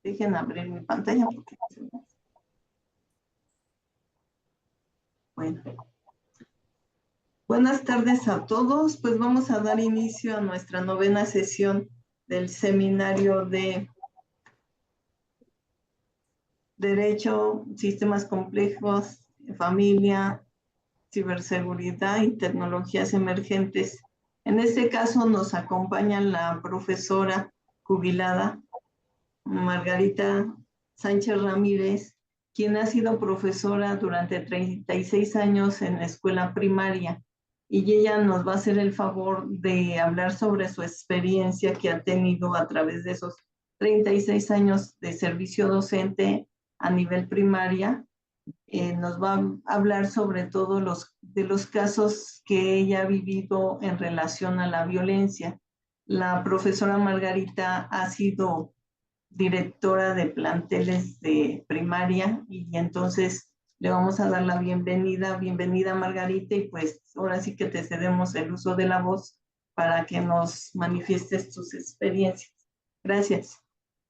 Dejen abrir mi pantalla porque no se me hace. Bueno, buenas tardes a todos. Pues vamos a dar inicio a nuestra 9ª sesión del seminario de Derecho, Sistemas Complejos, Familia, Ciberseguridad y Tecnologías Emergentes. En este caso nos acompaña la profesora jubilada Margarita Sánchez Ramírez, quien ha sido profesora durante 36 años en la escuela primaria, y ella nos va a hacer el favor de hablar sobre su experiencia que ha tenido a través de esos 36 años de servicio docente a nivel primaria. Nos va a hablar sobre todo de los casos que ella ha vivido en relación a la violencia. La profesora Margarita ha sido directora de planteles de primaria y entonces le vamos a dar la bienvenida. Bienvenida, Margarita, y pues ahora sí que te cedemos el uso de la voz para que nos manifiestes tus experiencias. Gracias.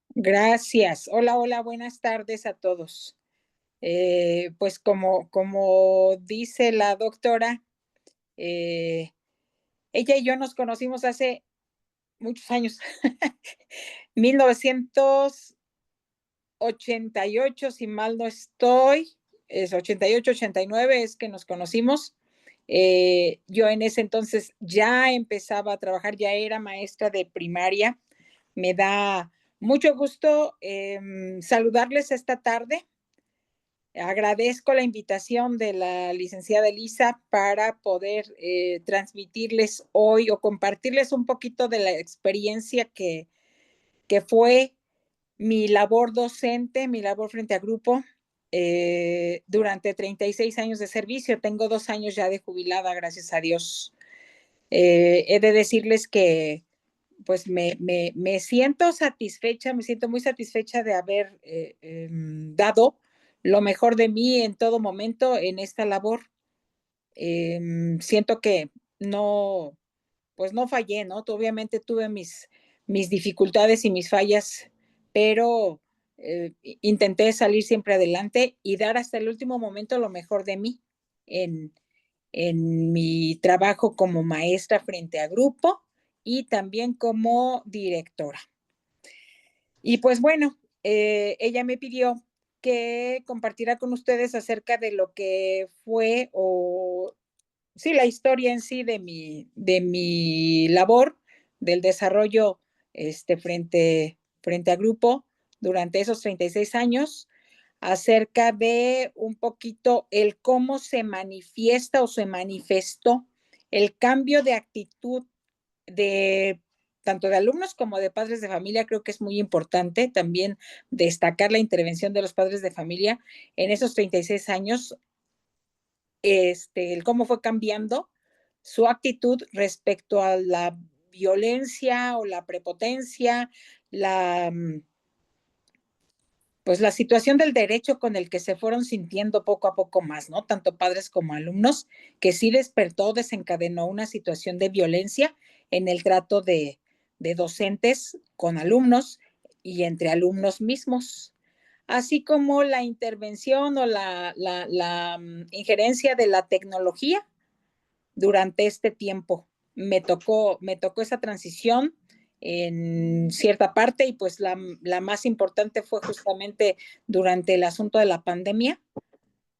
Gracias. Hola, hola, buenas tardes a todos. Pues como dice la doctora, ella y yo nos conocimos hace muchos años, 1988, si mal no estoy, es 88, 89 es que nos conocimos. Yo en ese entonces ya empezaba a trabajar, ya era maestra de primaria. Me da mucho gusto saludarles esta tarde. Agradezco la invitación de la licenciada Elisa para poder transmitirles hoy o compartirles un poquito de la experiencia que fue mi labor docente, mi labor frente a grupo durante 36 años de servicio. Tengo 2 años ya de jubilada, gracias a Dios. He de decirles que pues me siento satisfecha, me siento muy satisfecha de haber dado lo mejor de mí en todo momento en esta labor. Siento que no, pues no fallé, ¿no? Obviamente tuve mis dificultades y mis fallas, pero intenté salir siempre adelante y dar hasta el último momento lo mejor de mí en mi trabajo como maestra frente a grupo y también como directora. Y pues bueno, ella me pidió que compartiera con ustedes acerca de lo que fue sí, la historia en sí de mi labor, del desarrollo frente a grupo durante esos 36 años, acerca de un poquito el cómo se manifiesta o se manifestó el cambio de actitud de tanto de alumnos como de padres de familia. Creo que es muy importante también destacar la intervención de los padres de familia en esos 36 años, el cómo fue cambiando su actitud respecto a la violencia o la prepotencia, pues la situación del derecho con el que se fueron sintiendo poco a poco más, ¿no? Tanto padres como alumnos, que sí despertó, desencadenó una situación de violencia en el trato de docentes con alumnos y entre alumnos mismos, así como la intervención o la injerencia de la tecnología durante este tiempo. Me tocó esa transición en cierta parte y pues la más importante fue justamente durante el asunto de la pandemia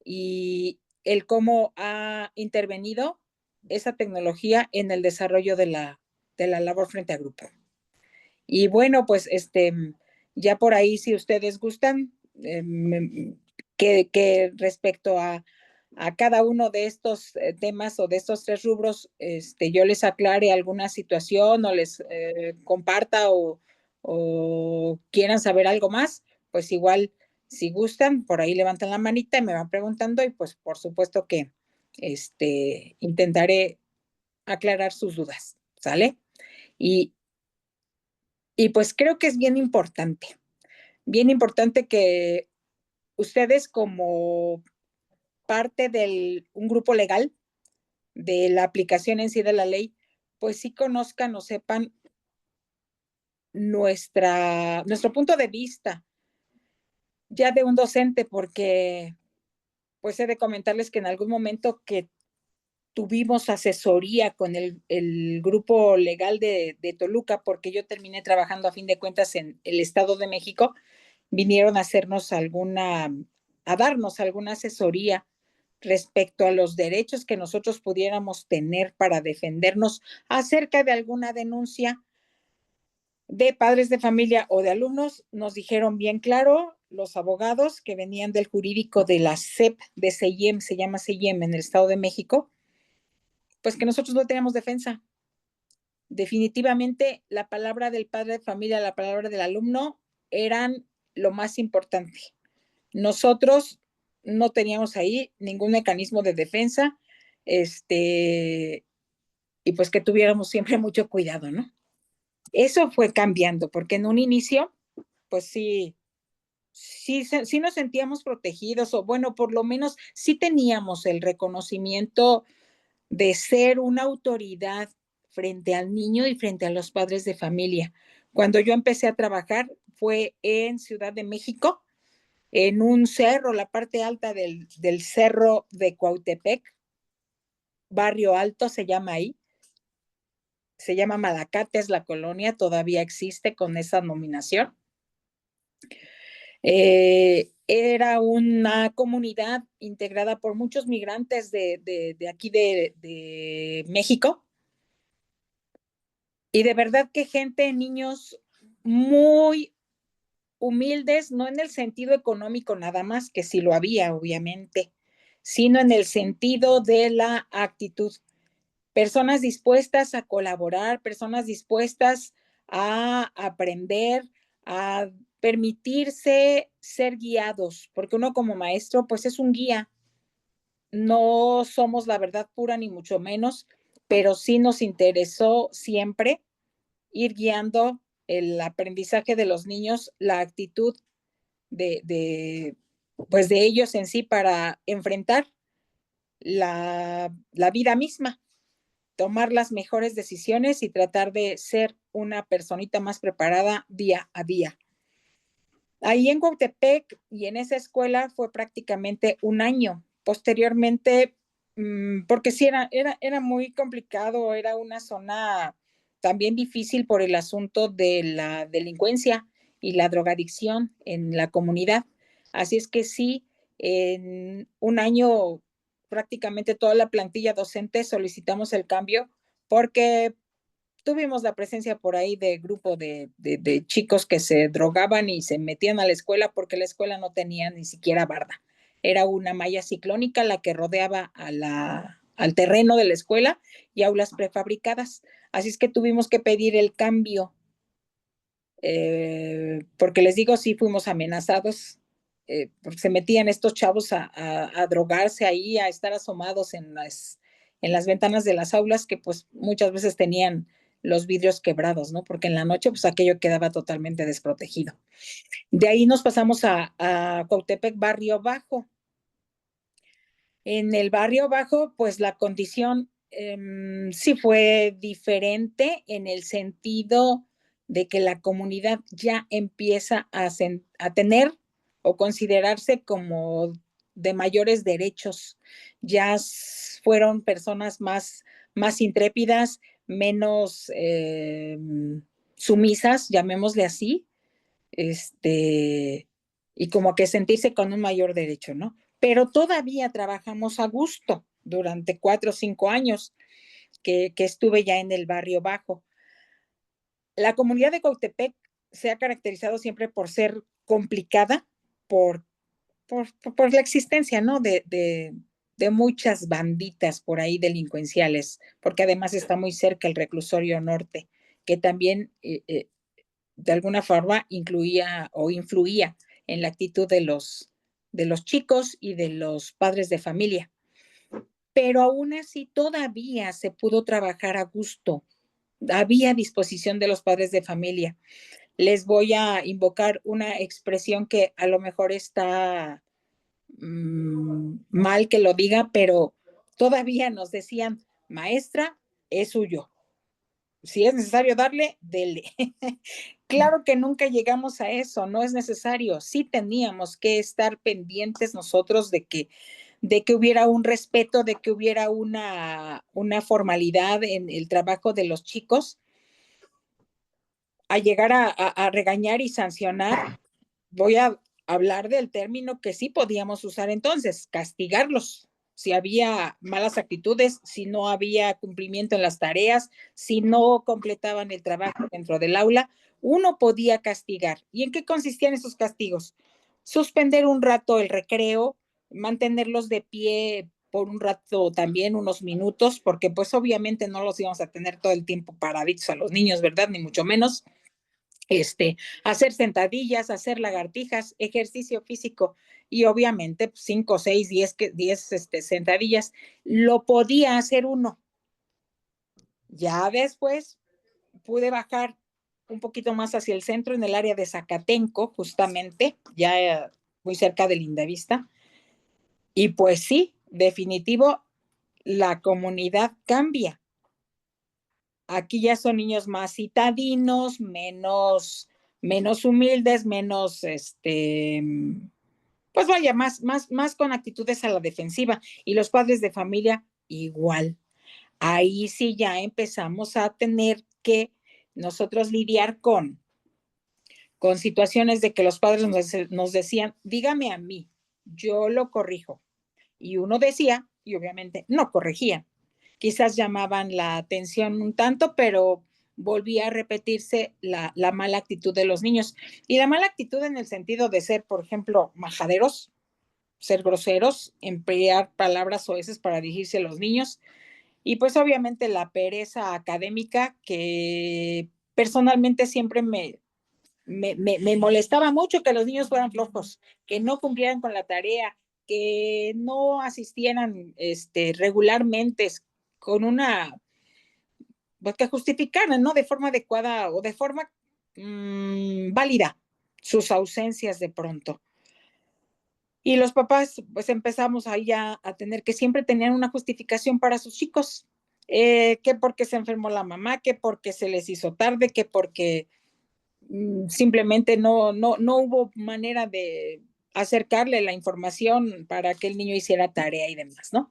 y el cómo ha intervenido esa tecnología en el desarrollo de la labor frente a grupo. Y bueno, pues ya por ahí, si ustedes gustan, que respecto a cada uno de estos temas o de estos 3 rubros, yo les aclare alguna situación o les comparta o quieran saber algo más, pues igual, si gustan, por ahí levantan la manita y me van preguntando y pues por supuesto que intentaré aclarar sus dudas, ¿sale? Y pues creo que es bien importante que ustedes como parte de un grupo legal de la aplicación en sí de la ley, pues sí conozcan o sepan nuestro punto de vista ya de un docente, porque pues he de comentarles que en algún momento que tuvimos asesoría con el grupo legal de Toluca, porque yo terminé trabajando a fin de cuentas en el Estado de México, vinieron a hacernos a darnos alguna asesoría respecto a los derechos que nosotros pudiéramos tener para defendernos acerca de alguna denuncia de padres de familia o de alumnos. Nos dijeron bien claro los abogados que venían del jurídico de la SEP de CEIEM, se llama CEIEM en el Estado de México, pues que nosotros no teníamos defensa. Definitivamente la palabra del padre de familia, la palabra del alumno eran lo más importante. Nosotros no teníamos ahí ningún mecanismo de defensa, y pues que tuviéramos siempre mucho cuidado, ¿no? Eso fue cambiando, porque en un inicio, pues sí nos sentíamos protegidos, o bueno, por lo menos sí teníamos el reconocimiento de ser una autoridad frente al niño y frente a los padres de familia. Cuando yo empecé a trabajar fue en Ciudad de México, en un cerro, la parte alta del cerro de Cuautepec, Barrio Alto se llama ahí, se llama Malacate, es la colonia, todavía existe con esa nominación. Era una comunidad integrada por muchos migrantes de aquí de México, y de verdad que gente, niños muy humildes, no en el sentido económico nada más, que sí lo había, obviamente, sino en el sentido de la actitud. Personas dispuestas a colaborar, personas dispuestas a aprender, a permitirse ser guiados, porque uno como maestro, pues es un guía. No somos la verdad pura, ni mucho menos, pero sí nos interesó siempre ir guiando el aprendizaje de los niños, la actitud de pues de ellos en sí para enfrentar la vida misma, tomar las mejores decisiones y tratar de ser una personita más preparada día a día. Ahí en Cuautepec y en esa escuela fue prácticamente un año. Posteriormente, porque sí era muy complicado, era una zona también difícil por el asunto de la delincuencia y la drogadicción en la comunidad. Así es que sí, en un año prácticamente toda la plantilla docente solicitamos el cambio porque tuvimos la presencia por ahí de grupo de chicos que se drogaban y se metían a la escuela porque la escuela no tenía ni siquiera barda. Era una malla ciclónica la que rodeaba al terreno de la escuela y aulas prefabricadas. Así es que tuvimos que pedir el cambio, porque les digo, sí fuimos amenazados, porque se metían estos chavos a drogarse ahí, a estar asomados en las ventanas de las aulas que pues muchas veces tenían los vidrios quebrados, ¿no? Porque en la noche pues aquello quedaba totalmente desprotegido. De ahí nos pasamos a Cuautepec, Barrio Bajo. En el Barrio Bajo, pues la condición sí fue diferente en el sentido de que la comunidad ya empieza a tener o considerarse como de mayores derechos. Ya fueron personas más intrépidas, menos sumisas, llamémosle así, y como que sentirse con un mayor derecho, ¿no? Pero todavía trabajamos a gusto durante 4 o 5 años que estuve ya en el Barrio Bajo. La comunidad de Cautepec se ha caracterizado siempre por ser complicada, por, por la existencia, ¿no? De muchas banditas por ahí delincuenciales, porque además está muy cerca el reclusorio norte, que también de alguna forma incluía o influía en la actitud de los chicos y de los padres de familia. Pero aún así todavía se pudo trabajar a gusto. Había disposición de los padres de familia. Les voy a invocar una expresión que a lo mejor está mal que lo diga, pero todavía nos decían, maestra, es suyo. Si es necesario darle, dele. claro que nunca llegamos a eso, no es necesario. Sí teníamos que estar pendientes nosotros de que hubiera un respeto, de que hubiera una formalidad en el trabajo de los chicos. A llegar a regañar y sancionar, voy a hablar del término que sí podíamos usar entonces, castigarlos. Si había malas actitudes, si no había cumplimiento en las tareas, si no completaban el trabajo dentro del aula, uno podía castigar. ¿Y en qué consistían esos castigos? Suspender un rato el recreo, mantenerlos de pie por un rato también, unos minutos, porque pues obviamente no los íbamos a tener todo el tiempo paraditos a los niños, ¿verdad? Ni mucho menos. Hacer sentadillas, hacer lagartijas, ejercicio físico y obviamente 5, 6, 10 sentadillas. Lo podía hacer uno. Ya después pude bajar un poquito más hacia el centro, en el área de Zacatenco, justamente, ya muy cerca de Lindavista. Y pues sí, definitivo, la comunidad cambia. Aquí ya son niños más citadinos, menos humildes, menos, pues vaya, más con actitudes a la defensiva. Y los padres de familia igual. Ahí sí ya empezamos a tener que nosotros lidiar con situaciones de que los padres nos decían, dígame a mí, yo lo corrijo. Y uno decía, y obviamente no corregía. Quizás llamaban la atención un tanto, pero volvía a repetirse la mala actitud de los niños. Y la mala actitud en el sentido de ser, por ejemplo, majaderos, ser groseros, emplear palabras soeces para dirigirse a los niños. Y pues obviamente la pereza académica que personalmente siempre me molestaba mucho que los niños fueran flojos, que no cumplieran con la tarea, que no asistieran regularmente con una, pues que justificaran, ¿no? De forma adecuada o de forma válida sus ausencias de pronto. Y los papás, pues empezamos ahí a tener que siempre tener una justificación para sus chicos, que porque se enfermó la mamá, que porque se les hizo tarde, que porque simplemente no hubo manera de acercarle la información para que el niño hiciera tarea y demás, ¿no?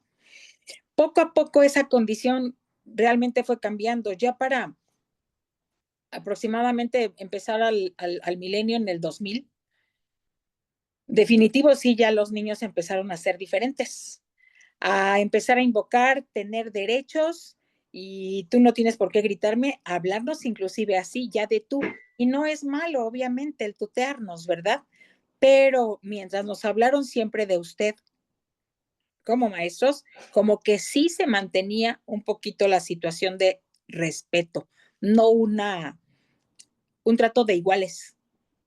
Poco a poco esa condición realmente fue cambiando. Ya para aproximadamente empezar al milenio en el 2000, definitivo sí, ya los niños empezaron a ser diferentes, a empezar a invocar, tener derechos, y tú no tienes por qué gritarme, hablarnos inclusive así, ya de tú. Y no es malo, obviamente, el tutearnos, ¿verdad? Pero mientras nos hablaron siempre de usted como maestros, como que sí se mantenía un poquito la situación de respeto, no un trato de iguales.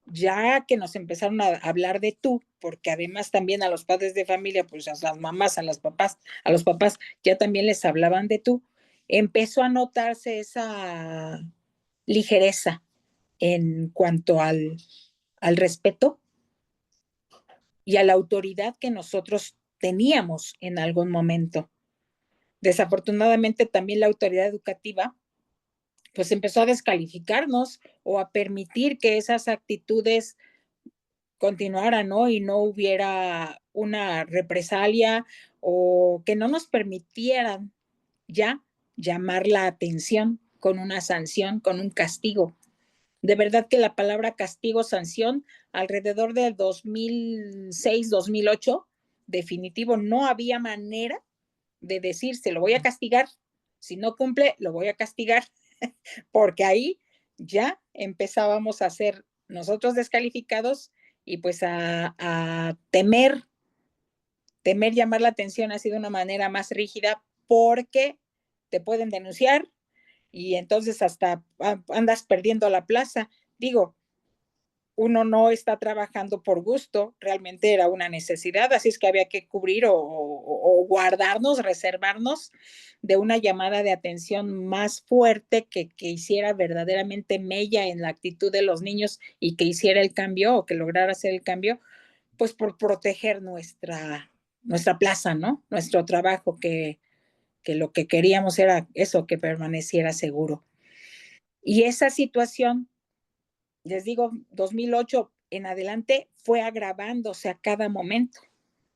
Ya que nos empezaron a hablar de tú, porque además también a los padres de familia, pues a las mamás, a los papás, ya también les hablaban de tú, empezó a notarse esa ligereza en cuanto al respeto y a la autoridad que nosotros teníamos en algún momento. Desafortunadamente también la autoridad educativa pues empezó a descalificarnos o a permitir que esas actitudes continuaran, ¿no? Y no hubiera una represalia o que no nos permitieran ya llamar la atención con una sanción, con un castigo. De verdad que la palabra castigo, sanción, alrededor del 2006, 2008, definitivo, no había manera de decir, se lo voy a castigar. Si no cumple, lo voy a castigar, porque ahí ya empezábamos a ser nosotros descalificados y pues a temer llamar la atención ha sido una manera más rígida porque te pueden denunciar y entonces hasta andas perdiendo la plaza. Digo, uno no está trabajando por gusto, realmente era una necesidad, así es que había que cubrir o guardarnos, reservarnos de una llamada de atención más fuerte que hiciera verdaderamente mella en la actitud de los niños y que hiciera el cambio o que lograra hacer el cambio, pues por proteger nuestra plaza, ¿no? Nuestro trabajo, que lo que queríamos era eso, que permaneciera seguro. Y esa situación les digo, 2008 en adelante fue agravándose a cada momento.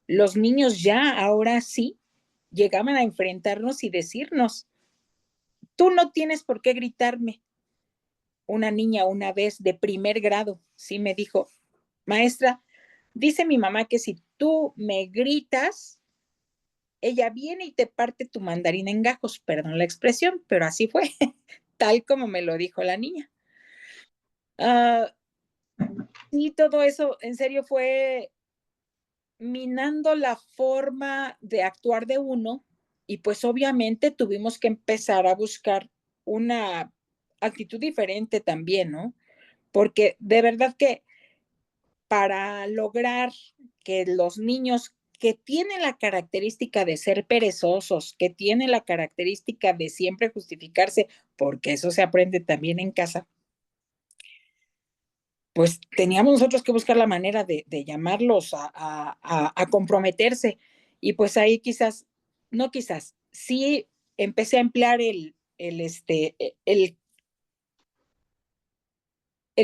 Los niños ya ahora sí llegaban a enfrentarnos y decirnos, tú no tienes por qué gritarme. Una niña una vez de primer grado, sí me dijo, maestra, dice mi mamá que si tú me gritas, ella viene y te parte tu mandarina en gajos, perdón la expresión, pero así fue, tal como me lo dijo la niña. Y todo eso en serio fue minando la forma de actuar de uno y pues obviamente tuvimos que empezar a buscar una actitud diferente también, ¿no? Porque de verdad que para lograr que los niños que tienen la característica de ser perezosos, que tienen la característica de siempre justificarse, porque eso se aprende también en casa, pues teníamos nosotros que buscar la manera de llamarlos a comprometerse. Y pues ahí quizás, no quizás, sí empecé a emplear el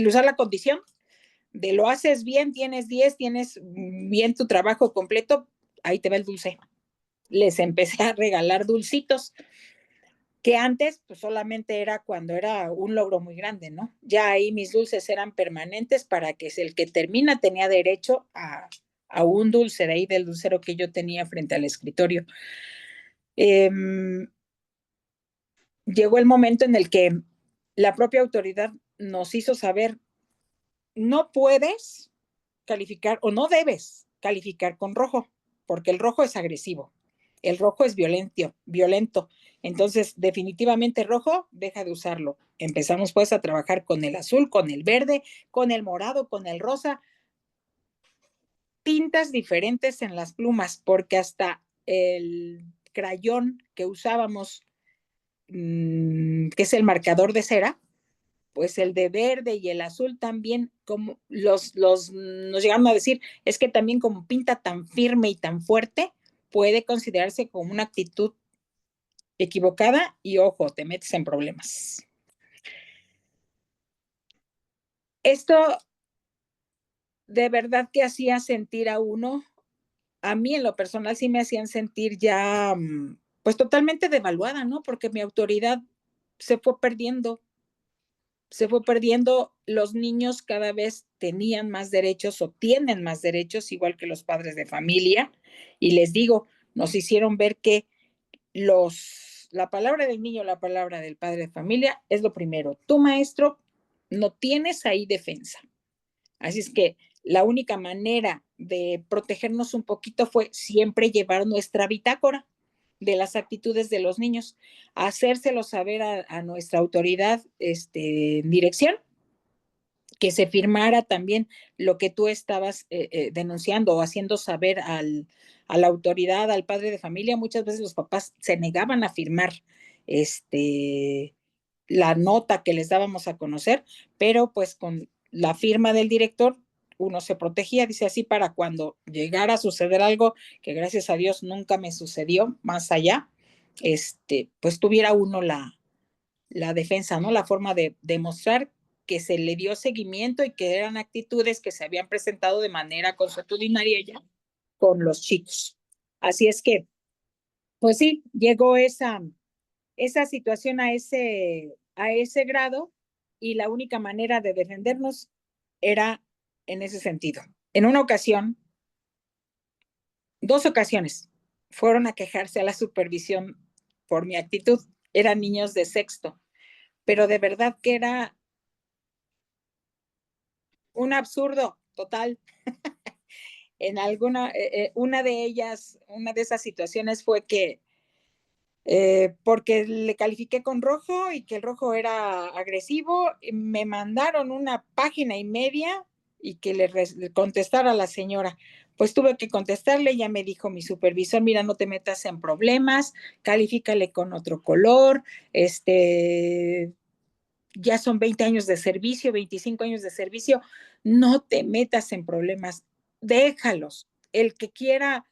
usar la condición de lo haces bien, tienes 10, tienes bien tu trabajo completo, ahí te va el dulce. Les empecé a regalar dulcitos, que antes pues solamente era cuando era un logro muy grande, ¿no? Ya ahí mis dulces eran permanentes para que el que termina tenía derecho a un dulce de ahí del dulcero que yo tenía frente al escritorio. Eh, Llegó el momento en el que la propia autoridad nos hizo saber, no puedes calificar o no debes calificar con rojo, porque el rojo es agresivo, el rojo es violento. Entonces, definitivamente rojo, deja de usarlo. Empezamos pues a trabajar con el azul, con el verde, con el morado, con el rosa, tintas diferentes en las plumas, porque hasta el crayón que usábamos, que es el marcador de cera, pues el de verde y el azul también, como nos llegaron a decir, es que también como pinta tan firme y tan fuerte, puede considerarse como una actitud equivocada y ojo, te metes en problemas. Esto de verdad que hacía sentir a uno, a mí en lo personal sí me hacían sentir ya pues totalmente devaluada, ¿no? Porque mi autoridad se fue perdiendo, los niños cada vez tenían más derechos o tienen más derechos, igual que los padres de familia, y les digo, nos hicieron ver que la palabra del niño, la palabra del padre de familia es lo primero. Tu maestro no tienes ahí defensa. Así es que la única manera de protegernos un poquito fue siempre llevar nuestra bitácora de las actitudes de los niños, hacérselo saber a nuestra autoridad en dirección, que se firmara también lo que tú estabas denunciando o haciendo saber a la autoridad, al padre de familia. Muchas veces los papás se negaban a firmar la nota que les dábamos a conocer, pero pues con la firma del director uno se protegía, dice así, para cuando llegara a suceder algo que gracias a Dios nunca me sucedió más allá, pues tuviera uno la defensa, ¿no? La forma de demostrar que se le dio seguimiento y que eran actitudes que se habían presentado de manera consuetudinaria ya con los chicos. Así es que, pues sí, llegó esa situación a ese grado y la única manera de defendernos era en ese sentido. En una ocasión, 2 ocasiones, fueron a quejarse a la supervisión por mi actitud. Eran niños de sexto, pero de verdad que era un absurdo total. Una de ellas, una de esas situaciones fue que porque le califiqué con rojo y que el rojo era agresivo, me mandaron una página y media y que le contestara a la señora. Pues tuve que contestarle, ya me dijo mi supervisor, mira, no te metas en problemas, califícale con otro color, ya son 20 años de servicio, 25 años de servicio, no te metas en problemas, déjalos. El que quiera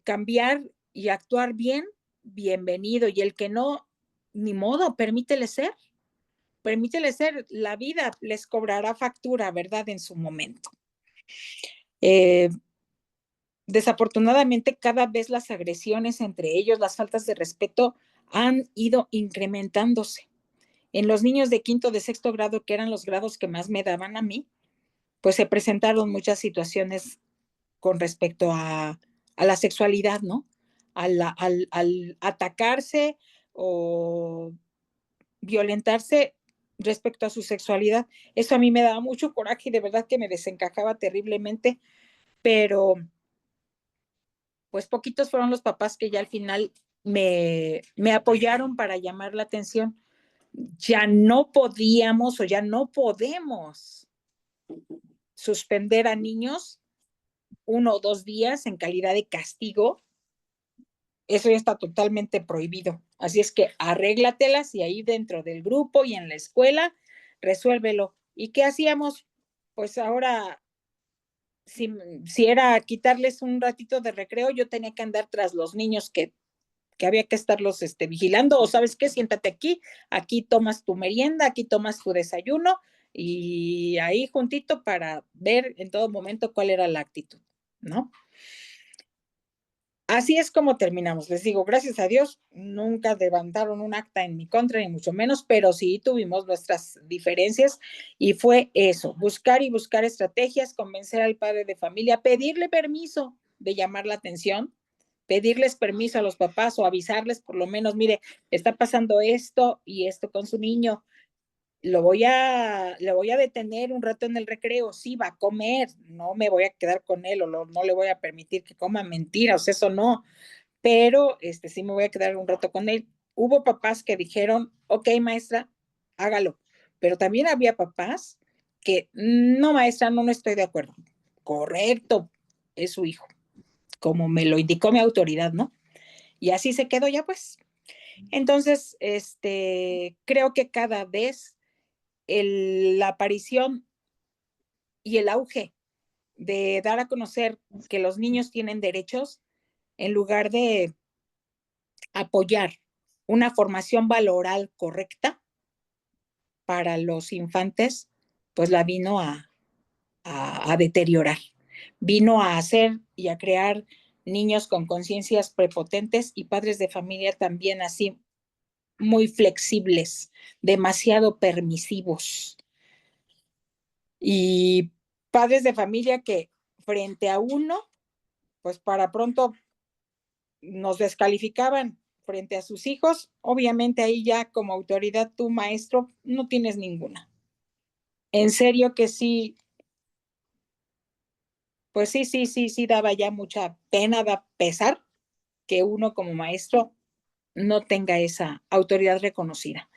cambiar y actuar bien, bienvenido. Y el que no, ni modo, permítele ser. permítele ser, la vida les cobrará factura, ¿verdad? En su momento. Desafortunadamente, cada vez las agresiones entre ellos, las faltas de respeto han ido incrementándose. En los niños de quinto, de sexto grado, que eran los grados que más me daban a mí, pues se presentaron muchas situaciones con respecto a la sexualidad, ¿no? Al atacarse o violentarse respecto a su sexualidad. Eso a mí me daba mucho coraje y de verdad que me desencajaba terriblemente, pero pues poquitos fueron los papás que ya al final me apoyaron para llamar la atención. Ya no podíamos o ya no podemos suspender a niños 1 o 2 días en calidad de castigo. Eso ya está totalmente prohibido. Así es que arréglatelas y ahí dentro del grupo y en la escuela, resuélvelo. ¿Y qué hacíamos? Pues ahora, si era quitarles un ratito de recreo, yo tenía que andar tras los niños que había que estarlos vigilando, o sabes qué, siéntate aquí tomas tu merienda, aquí tomas tu desayuno, y ahí juntito para ver en todo momento cuál era la actitud, ¿no? Así es como terminamos. Les digo, gracias a Dios, nunca levantaron un acta en mi contra, ni mucho menos, pero sí tuvimos nuestras diferencias y fue eso, buscar y buscar estrategias, convencer al padre de familia, pedirle permiso de llamar la atención, pedirles permiso a los papás o avisarles por lo menos, mire, está pasando esto y esto con su niño, le voy a detener un rato en el recreo, sí, va a comer, no me voy a quedar con él o no le voy a permitir que coma mentiras, eso no, pero sí me voy a quedar un rato con él. Hubo papás que dijeron, ok, maestra, hágalo, pero también había papás que, no, maestra, no estoy de acuerdo. Correcto, es su hijo, como me lo indicó mi autoridad, ¿no? Y así se quedó ya, pues. Entonces, creo que cada vez la aparición y el auge de dar a conocer que los niños tienen derechos, en lugar de apoyar una formación valoral correcta para los infantes, pues la vino a deteriorar. Vino a hacer y a crear niños con conciencias prepotentes y padres de familia también así muy flexibles, demasiado permisivos. Y padres de familia que frente a uno, pues para pronto nos descalificaban frente a sus hijos, obviamente ahí ya como autoridad tú, maestro, no tienes ninguna. En serio que sí, pues sí, daba ya mucha pena, da pesar que uno como maestro no tenga esa autoridad reconocida.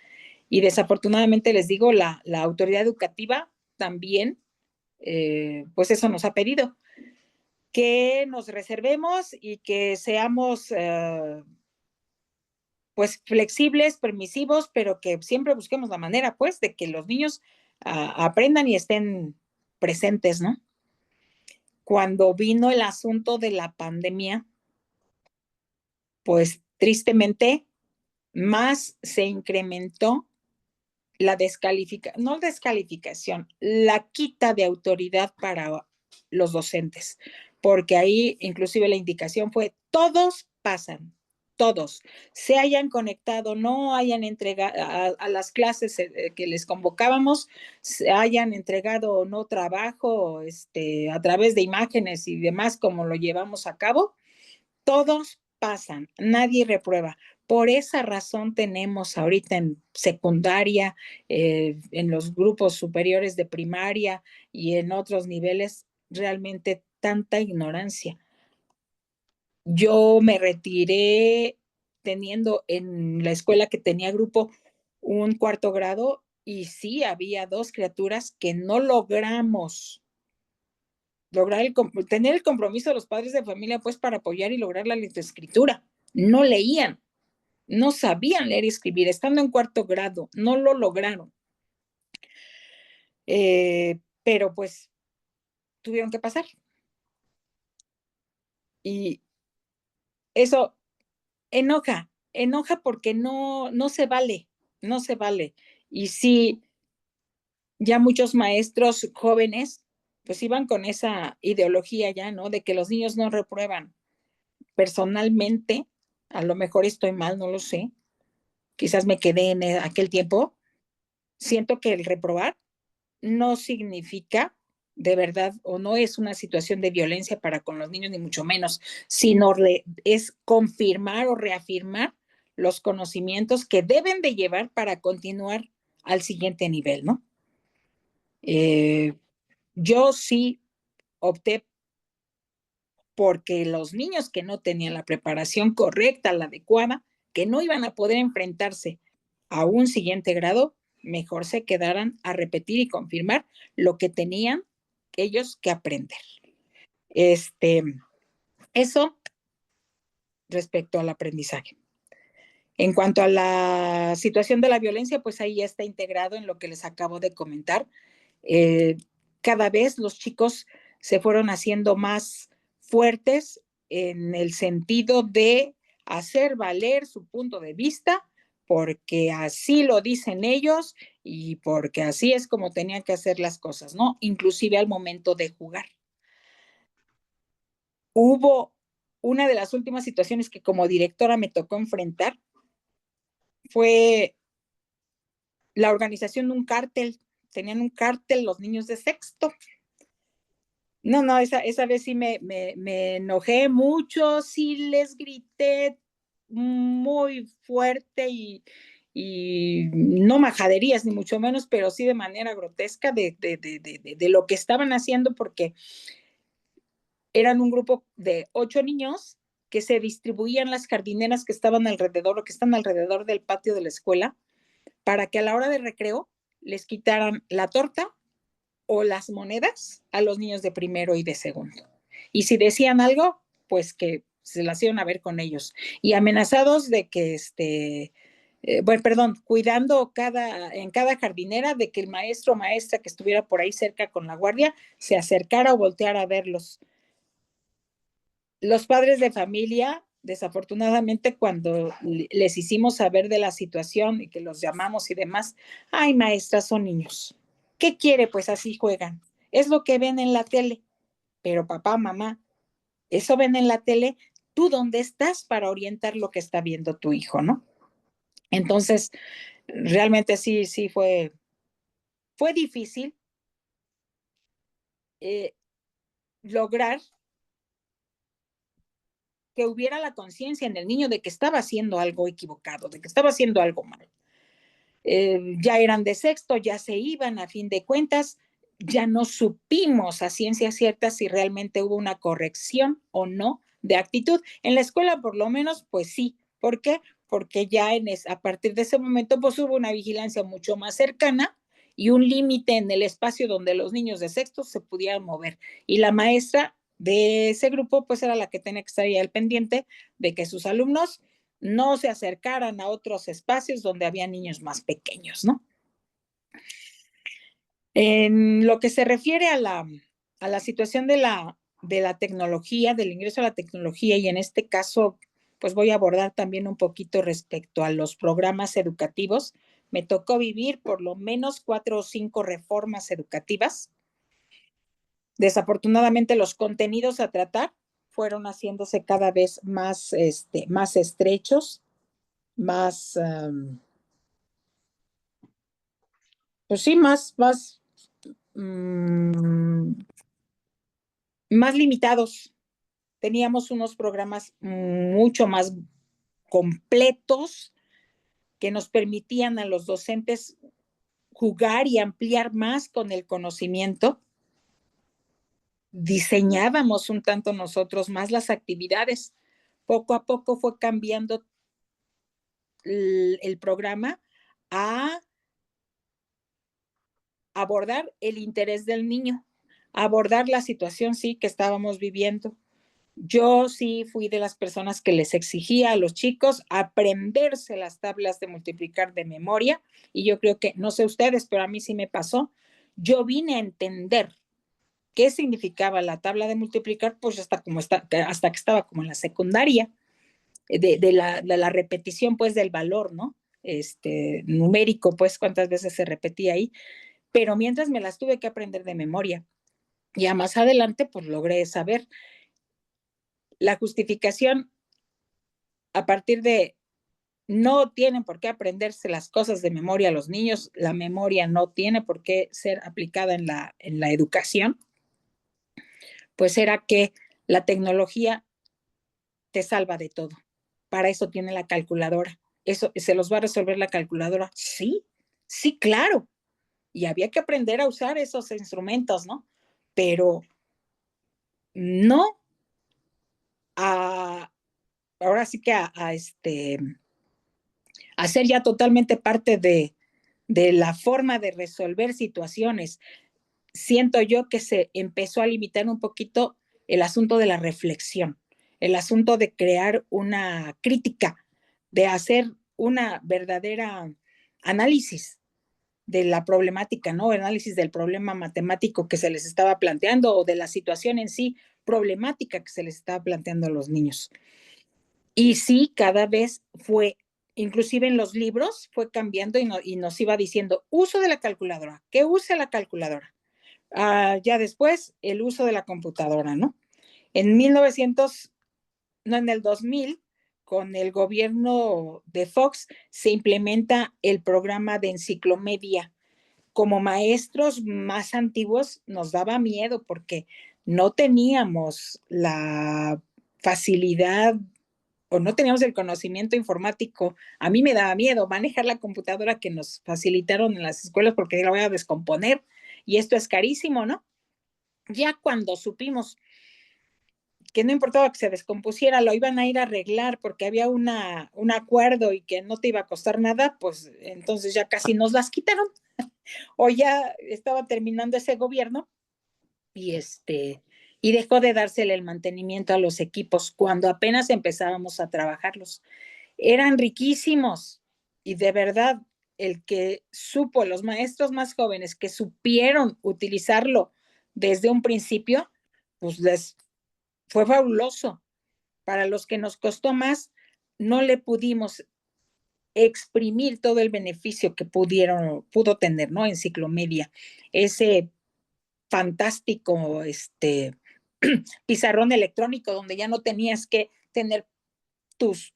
Y desafortunadamente les digo, la autoridad educativa también, pues eso nos ha pedido, que nos reservemos y que seamos pues flexibles, permisivos, pero que siempre busquemos la manera pues de que los niños aprendan y estén presentes, ¿no? Cuando vino el asunto de la pandemia, pues tristemente más se incrementó la no descalificación, la quita de autoridad para los docentes, porque ahí inclusive la indicación fue, todos pasan, todos, se hayan conectado, no hayan entregado a las clases que les convocábamos, se hayan entregado o no trabajo a través de imágenes y demás como lo llevamos a cabo, todos pasan, nadie reprueba. Por esa razón tenemos ahorita en secundaria, en los grupos superiores de primaria y en otros niveles realmente tanta ignorancia. Yo me retiré teniendo en la escuela que tenía grupo un cuarto grado y sí había 2 criaturas que no logramos tener el compromiso de los padres de familia pues para apoyar y lograr la lectoescritura. No leían, no sabían leer y escribir, estando en cuarto grado, no lo lograron. Pero pues tuvieron que pasar. Y eso enoja porque no se vale, no se vale. Y sí, ya muchos maestros jóvenes pues iban con esa ideología ya, ¿no? De que los niños no reprueban. Personalmente, a lo mejor estoy mal, no lo sé, quizás me quedé en aquel tiempo, siento que el reprobar no significa de verdad o no es una situación de violencia para con los niños, ni mucho menos, sino es confirmar o reafirmar los conocimientos que deben de llevar para continuar al siguiente nivel, ¿no? Yo sí opté porque los niños que no tenían la preparación correcta, la adecuada, que no iban a poder enfrentarse a un siguiente grado, mejor se quedaran a repetir y confirmar lo que tenían ellos que aprender. Eso respecto al aprendizaje. En cuanto a la situación de la violencia, pues ahí ya está integrado en lo que les acabo de comentar. Cada vez los chicos se fueron haciendo más fuertes en el sentido de hacer valer su punto de vista, porque así lo dicen ellos y porque así es como tenían que hacer las cosas, ¿no? Inclusive al momento de jugar. Hubo una de las últimas situaciones que como directora me tocó enfrentar, fue la organización de un cártel. Tenían un cártel los niños de sexto. No, esa vez sí me enojé mucho, sí les grité muy fuerte y no majaderías, ni mucho menos, pero sí de manera grotesca de lo que estaban haciendo, porque eran un grupo de 8 niños que se distribuían las jardineras que estaban alrededor o que están alrededor del patio de la escuela, para que a la hora de recreo les quitaran la torta o las monedas a los niños de primero y de segundo. Y si decían algo, pues que se las iban a ver con ellos. Y amenazados de que, bueno, perdón, cuidando en cada jardinera de que el maestro o maestra que estuviera por ahí cerca con la guardia se acercara o volteara a verlos. Los padres de familia, desafortunadamente, cuando les hicimos saber de la situación y que los llamamos y demás, ay, maestra, son niños. ¿Qué quiere? Pues así juegan. Es lo que ven en la tele. Pero papá, mamá, eso ven en la tele, ¿tú dónde estás para orientar lo que está viendo tu hijo, no? Entonces, realmente sí fue difícil lograr que hubiera la conciencia en el niño de que estaba haciendo algo equivocado, de que estaba haciendo algo mal. Ya eran de sexto, ya se iban a fin de cuentas, ya no supimos a ciencia cierta si realmente hubo una corrección o no de actitud. En la escuela por lo menos, pues sí. ¿Por qué? Porque ya a partir de ese momento pues hubo una vigilancia mucho más cercana y un límite en el espacio donde los niños de sexto se pudieran mover. Y la maestra de ese grupo pues era la que tenía que estar ahí al pendiente de que sus alumnos no se acercaran a otros espacios donde había niños más pequeños, ¿no? En lo que se refiere a la situación de la tecnología, del ingreso a la tecnología, y en este caso, pues voy a abordar también un poquito respecto a los programas educativos. Me tocó vivir por lo menos 4 o 5 reformas educativas. Desafortunadamente, los contenidos a tratar fueron haciéndose cada vez más estrechos, más, pues sí, mmm, más limitados. Teníamos unos programas mucho más completos que nos permitían a los docentes jugar y ampliar más con el conocimiento. Diseñábamos un tanto nosotros más las actividades. Poco a poco fue cambiando el programa a abordar el interés del niño, abordar la situación, sí, que estábamos viviendo. Yo sí fui de las personas que les exigía a los chicos aprenderse las tablas de multiplicar de memoria, y yo creo que, no sé ustedes, pero a mí sí me pasó. Yo vine a entender qué significaba la tabla de multiplicar, pues hasta que estaba como en la secundaria, de la repetición, pues, del valor, ¿no? numérico, pues cuántas veces se repetía ahí, pero mientras me las tuve que aprender de memoria. Ya más adelante, pues logré saber la justificación a partir de no tienen por qué aprenderse las cosas de memoria los niños, la memoria no tiene por qué ser aplicada en la educación, pues era que la tecnología te salva de todo. Para eso tiene la calculadora. ¿Eso se los va a resolver la calculadora? Sí, sí, claro. Y había que aprender a usar esos instrumentos, ¿no? Pero no a, ahora sí que a ser ya totalmente parte de la forma de resolver situaciones. Siento yo que se empezó a limitar un poquito el asunto de la reflexión, el asunto de crear una crítica, de hacer una verdadera análisis de la problemática, ¿no? El análisis del problema matemático que se les estaba planteando o de la situación en sí problemática que se les estaba planteando a los niños. Y sí, cada vez fue, inclusive en los libros, fue cambiando y nos iba diciendo uso de la calculadora, que use la calculadora. Ya después, el uso de la computadora, ¿no? En 1900, no, en el 2000, con el gobierno de Fox, se implementa el programa de enciclomedia. Como maestros más antiguos nos daba miedo porque no teníamos la facilidad o no teníamos el conocimiento informático. A mí me daba miedo manejar la computadora que nos facilitaron en las escuelas porque la voy a descomponer y esto es carísimo, ¿no? Ya cuando supimos que no importaba que se descompusiera, lo iban a ir a arreglar porque había un acuerdo y que no te iba a costar nada, pues entonces ya casi nos las quitaron o ya estaba terminando ese gobierno y y dejó de dársele el mantenimiento a los equipos cuando apenas empezábamos a trabajarlos. Eran riquísimos y de verdad el que supo, los maestros más jóvenes que supieron utilizarlo desde un principio, pues les fue fabuloso. Para los que nos costó más, no le pudimos exprimir todo el beneficio que pudo tener, ¿no? Enciclomedia, ese fantástico pizarrón electrónico donde ya no tenías que tener tus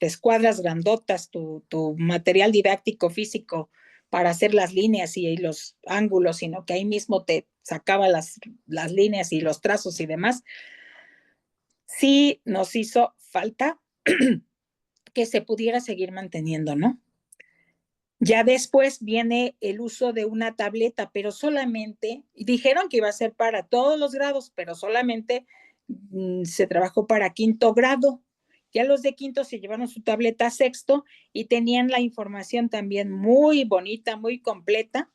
escuadras grandotas, tu material didáctico físico para hacer las líneas y los ángulos, sino que ahí mismo te sacaba las líneas y los trazos y demás. Sí nos hizo falta que se pudiera seguir manteniendo, ¿no? Ya después viene el uso de una tableta, pero solamente, dijeron que iba a ser para todos los grados, pero solamente se trabajó para quinto grado. Ya los de quinto se llevaron su tableta a sexto y tenían la información también muy bonita, muy completa,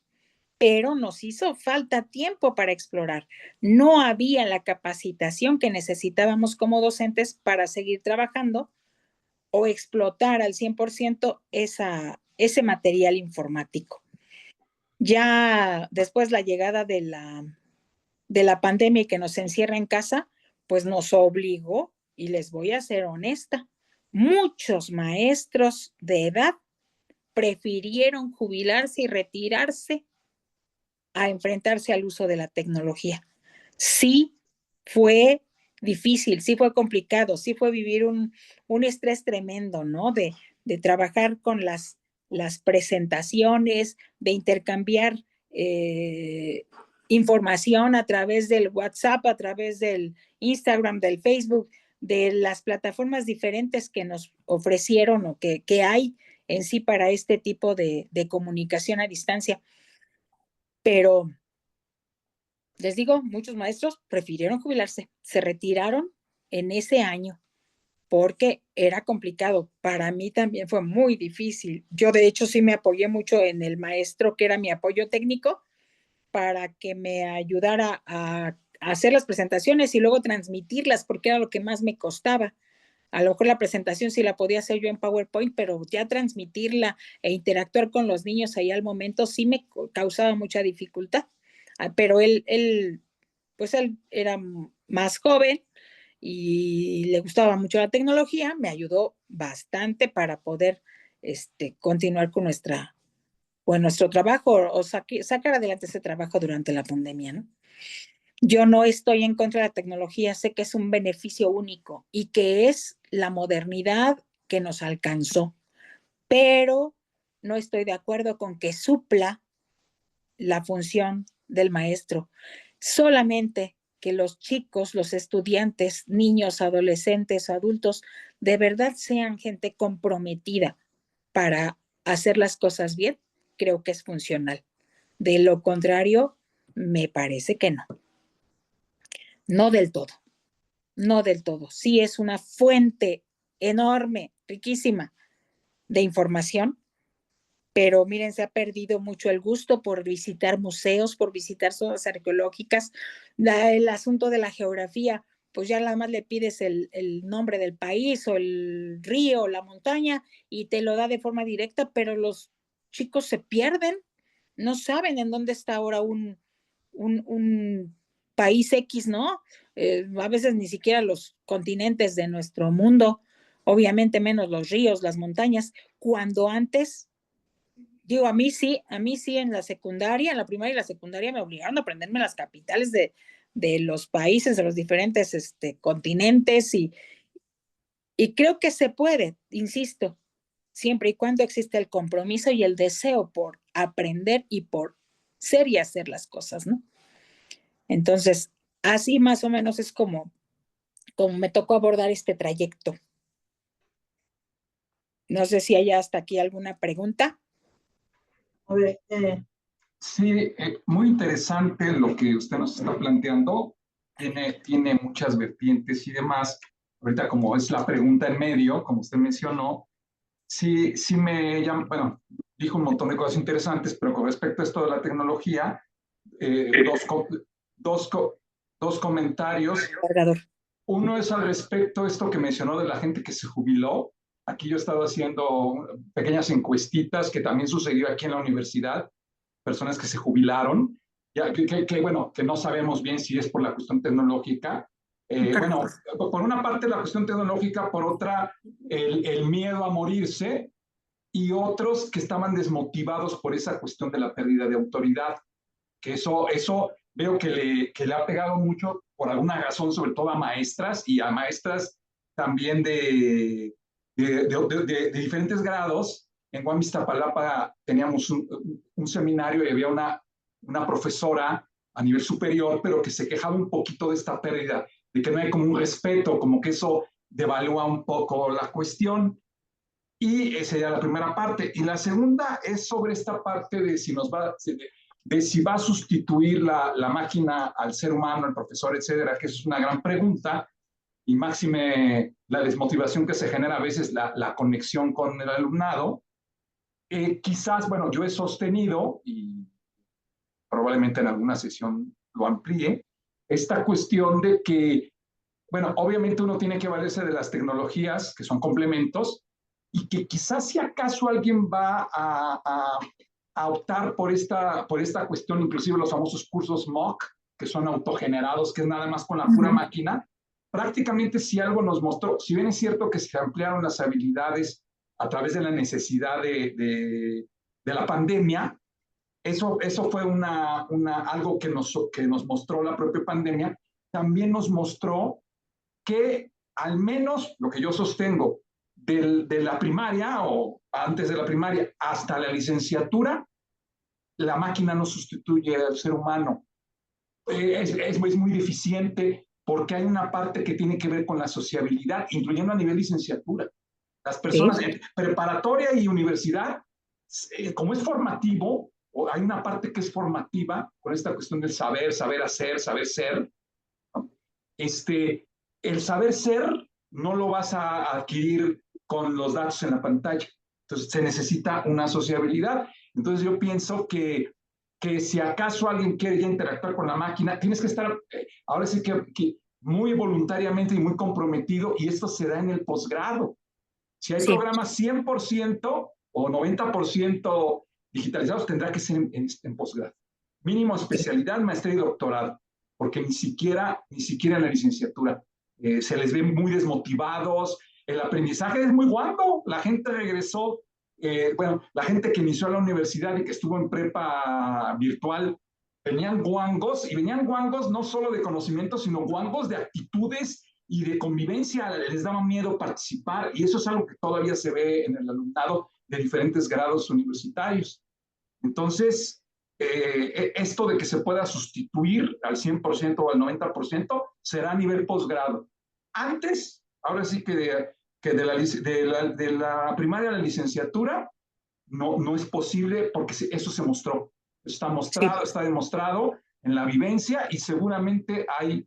pero nos hizo falta tiempo para explorar. No había la capacitación que necesitábamos como docentes para seguir trabajando o explotar al 100% ese material informático. Ya después la llegada de la pandemia y que nos encierra en casa, pues nos obligó, y les voy a ser honesta, muchos maestros de edad prefirieron jubilarse y retirarse a enfrentarse al uso de la tecnología. Sí fue difícil, sí fue complicado, sí fue vivir un estrés tremendo, ¿no? De trabajar con las presentaciones, de intercambiar información a través del WhatsApp, a través del Instagram, del Facebook, de las plataformas diferentes que nos ofrecieron o que hay en sí para este tipo de comunicación a distancia. Pero les digo, muchos maestros prefirieron jubilarse, se retiraron en ese año porque era complicado. Para mí también fue muy difícil. Yo de hecho sí me apoyé mucho en el maestro que era mi apoyo técnico para que me ayudara a hacer las presentaciones y luego transmitirlas porque era lo que más me costaba. A lo mejor la presentación sí la podía hacer yo en PowerPoint, pero ya transmitirla e interactuar con los niños ahí al momento sí me causaba mucha dificultad. Pero pues él era más joven y le gustaba mucho la tecnología, me ayudó bastante para poder continuar con nuestro trabajo o sacar adelante ese trabajo durante la pandemia, ¿no? Yo no estoy en contra de la tecnología, sé que es un beneficio único y que es la modernidad que nos alcanzó, pero no estoy de acuerdo con que supla la función del maestro. Solamente que los chicos, los estudiantes, niños, adolescentes, adultos, de verdad sean gente comprometida para hacer las cosas bien, creo que es funcional. De lo contrario, me parece que no. No del todo, no del todo. Sí es una fuente enorme, riquísima de información, pero miren, se ha perdido mucho el gusto por visitar museos, por visitar zonas arqueológicas. El asunto de la geografía, pues ya nada más le pides el nombre del país o el río o la montaña y te lo da de forma directa, pero los chicos se pierden, no saben en dónde está ahora un país X, ¿no? A veces ni siquiera los continentes de nuestro mundo, obviamente menos los ríos, las montañas, cuando antes digo, a mí sí en la secundaria, en la primaria y la secundaria me obligaron a aprenderme las capitales de los países, de los diferentes continentes y creo que se puede, insisto, siempre y cuando existe el compromiso y el deseo por aprender y por ser y hacer las cosas, ¿no? Entonces, así más o menos es como me tocó abordar este trayecto. No sé si hay hasta aquí alguna pregunta. A ver, Sí, muy interesante lo que usted nos está planteando. Tiene muchas vertientes y demás. Ahorita, como es la pregunta en medio, como usted mencionó, sí me llama, bueno, dijo un montón de cosas interesantes, pero con respecto a esto de la tecnología, dos comentarios. Uno es al respecto esto que mencionó de la gente que se jubiló. Aquí yo he estado haciendo pequeñas encuestitas que también sucedió aquí en la universidad, personas que se jubilaron, ya bueno, que no sabemos bien si es por la cuestión tecnológica. Bueno, por una parte la cuestión tecnológica, por otra el miedo a morirse, y otros que estaban desmotivados por esa cuestión de la pérdida de autoridad, que eso veo que le ha pegado mucho por alguna razón, sobre todo a maestras y a maestras también de diferentes grados. En Guam, Iztapalapa teníamos un seminario y había una profesora a nivel superior, pero que se quejaba un poquito de esta pérdida, de que no hay como un respeto, como que eso devalúa un poco la cuestión. Y esa era la primera parte. Y la segunda es sobre esta parte de si va a sustituir la máquina al ser humano, al profesor, etcétera, que es una gran pregunta, y máxime la desmotivación que se genera a veces la conexión con el alumnado. Quizás, bueno, yo he sostenido, y probablemente en alguna sesión lo amplíe, esta cuestión de que, bueno, obviamente uno tiene que valerse de las tecnologías, que son complementos, y que quizás si acaso alguien va a optar por esta cuestión, inclusive los famosos cursos MOOC, que son autogenerados, que es nada más con la pura máquina, prácticamente si algo nos mostró, si bien es cierto que se ampliaron las habilidades a través de la necesidad de la pandemia, eso fue algo que nos mostró la propia pandemia, también nos mostró que al menos lo que yo sostengo, de la primaria o antes de la primaria hasta la licenciatura, la máquina no sustituye al ser humano. Es muy deficiente porque hay una parte que tiene que ver con la sociabilidad, incluyendo a nivel licenciatura. Las personas en preparatoria y universidad, como es formativo, o hay una parte que es formativa con esta cuestión del saber hacer, saber ser, ¿no? El saber ser no lo vas a adquirir con los datos en la pantalla. Entonces se necesita una sociabilidad. Entonces yo pienso que si acaso alguien quiere ya interactuar con la máquina, tienes que estar, ahora sí que muy voluntariamente y muy comprometido, y esto se da en el posgrado. Si hay programas 100% o 90% digitalizados, tendrá que ser en posgrado. Mínimo especialidad, maestría y doctorado, porque ni siquiera en la licenciatura se les ve muy desmotivados. El aprendizaje es muy guapo. La gente regresó bueno, la gente que inició la universidad y que estuvo en prepa virtual, venían guangos, y venían guangos no solo de conocimientos, sino guangos de actitudes y de convivencia. Les daba miedo participar, y eso es algo que todavía se ve en el alumnado de diferentes grados universitarios. Entonces, esto de que se pueda sustituir al 100% o al 90% será a nivel posgrado. Antes, ahora sí que de la primaria a la licenciatura, no es posible, porque eso se mostró. Está mostrado, sí, está demostrado en la vivencia, y seguramente hay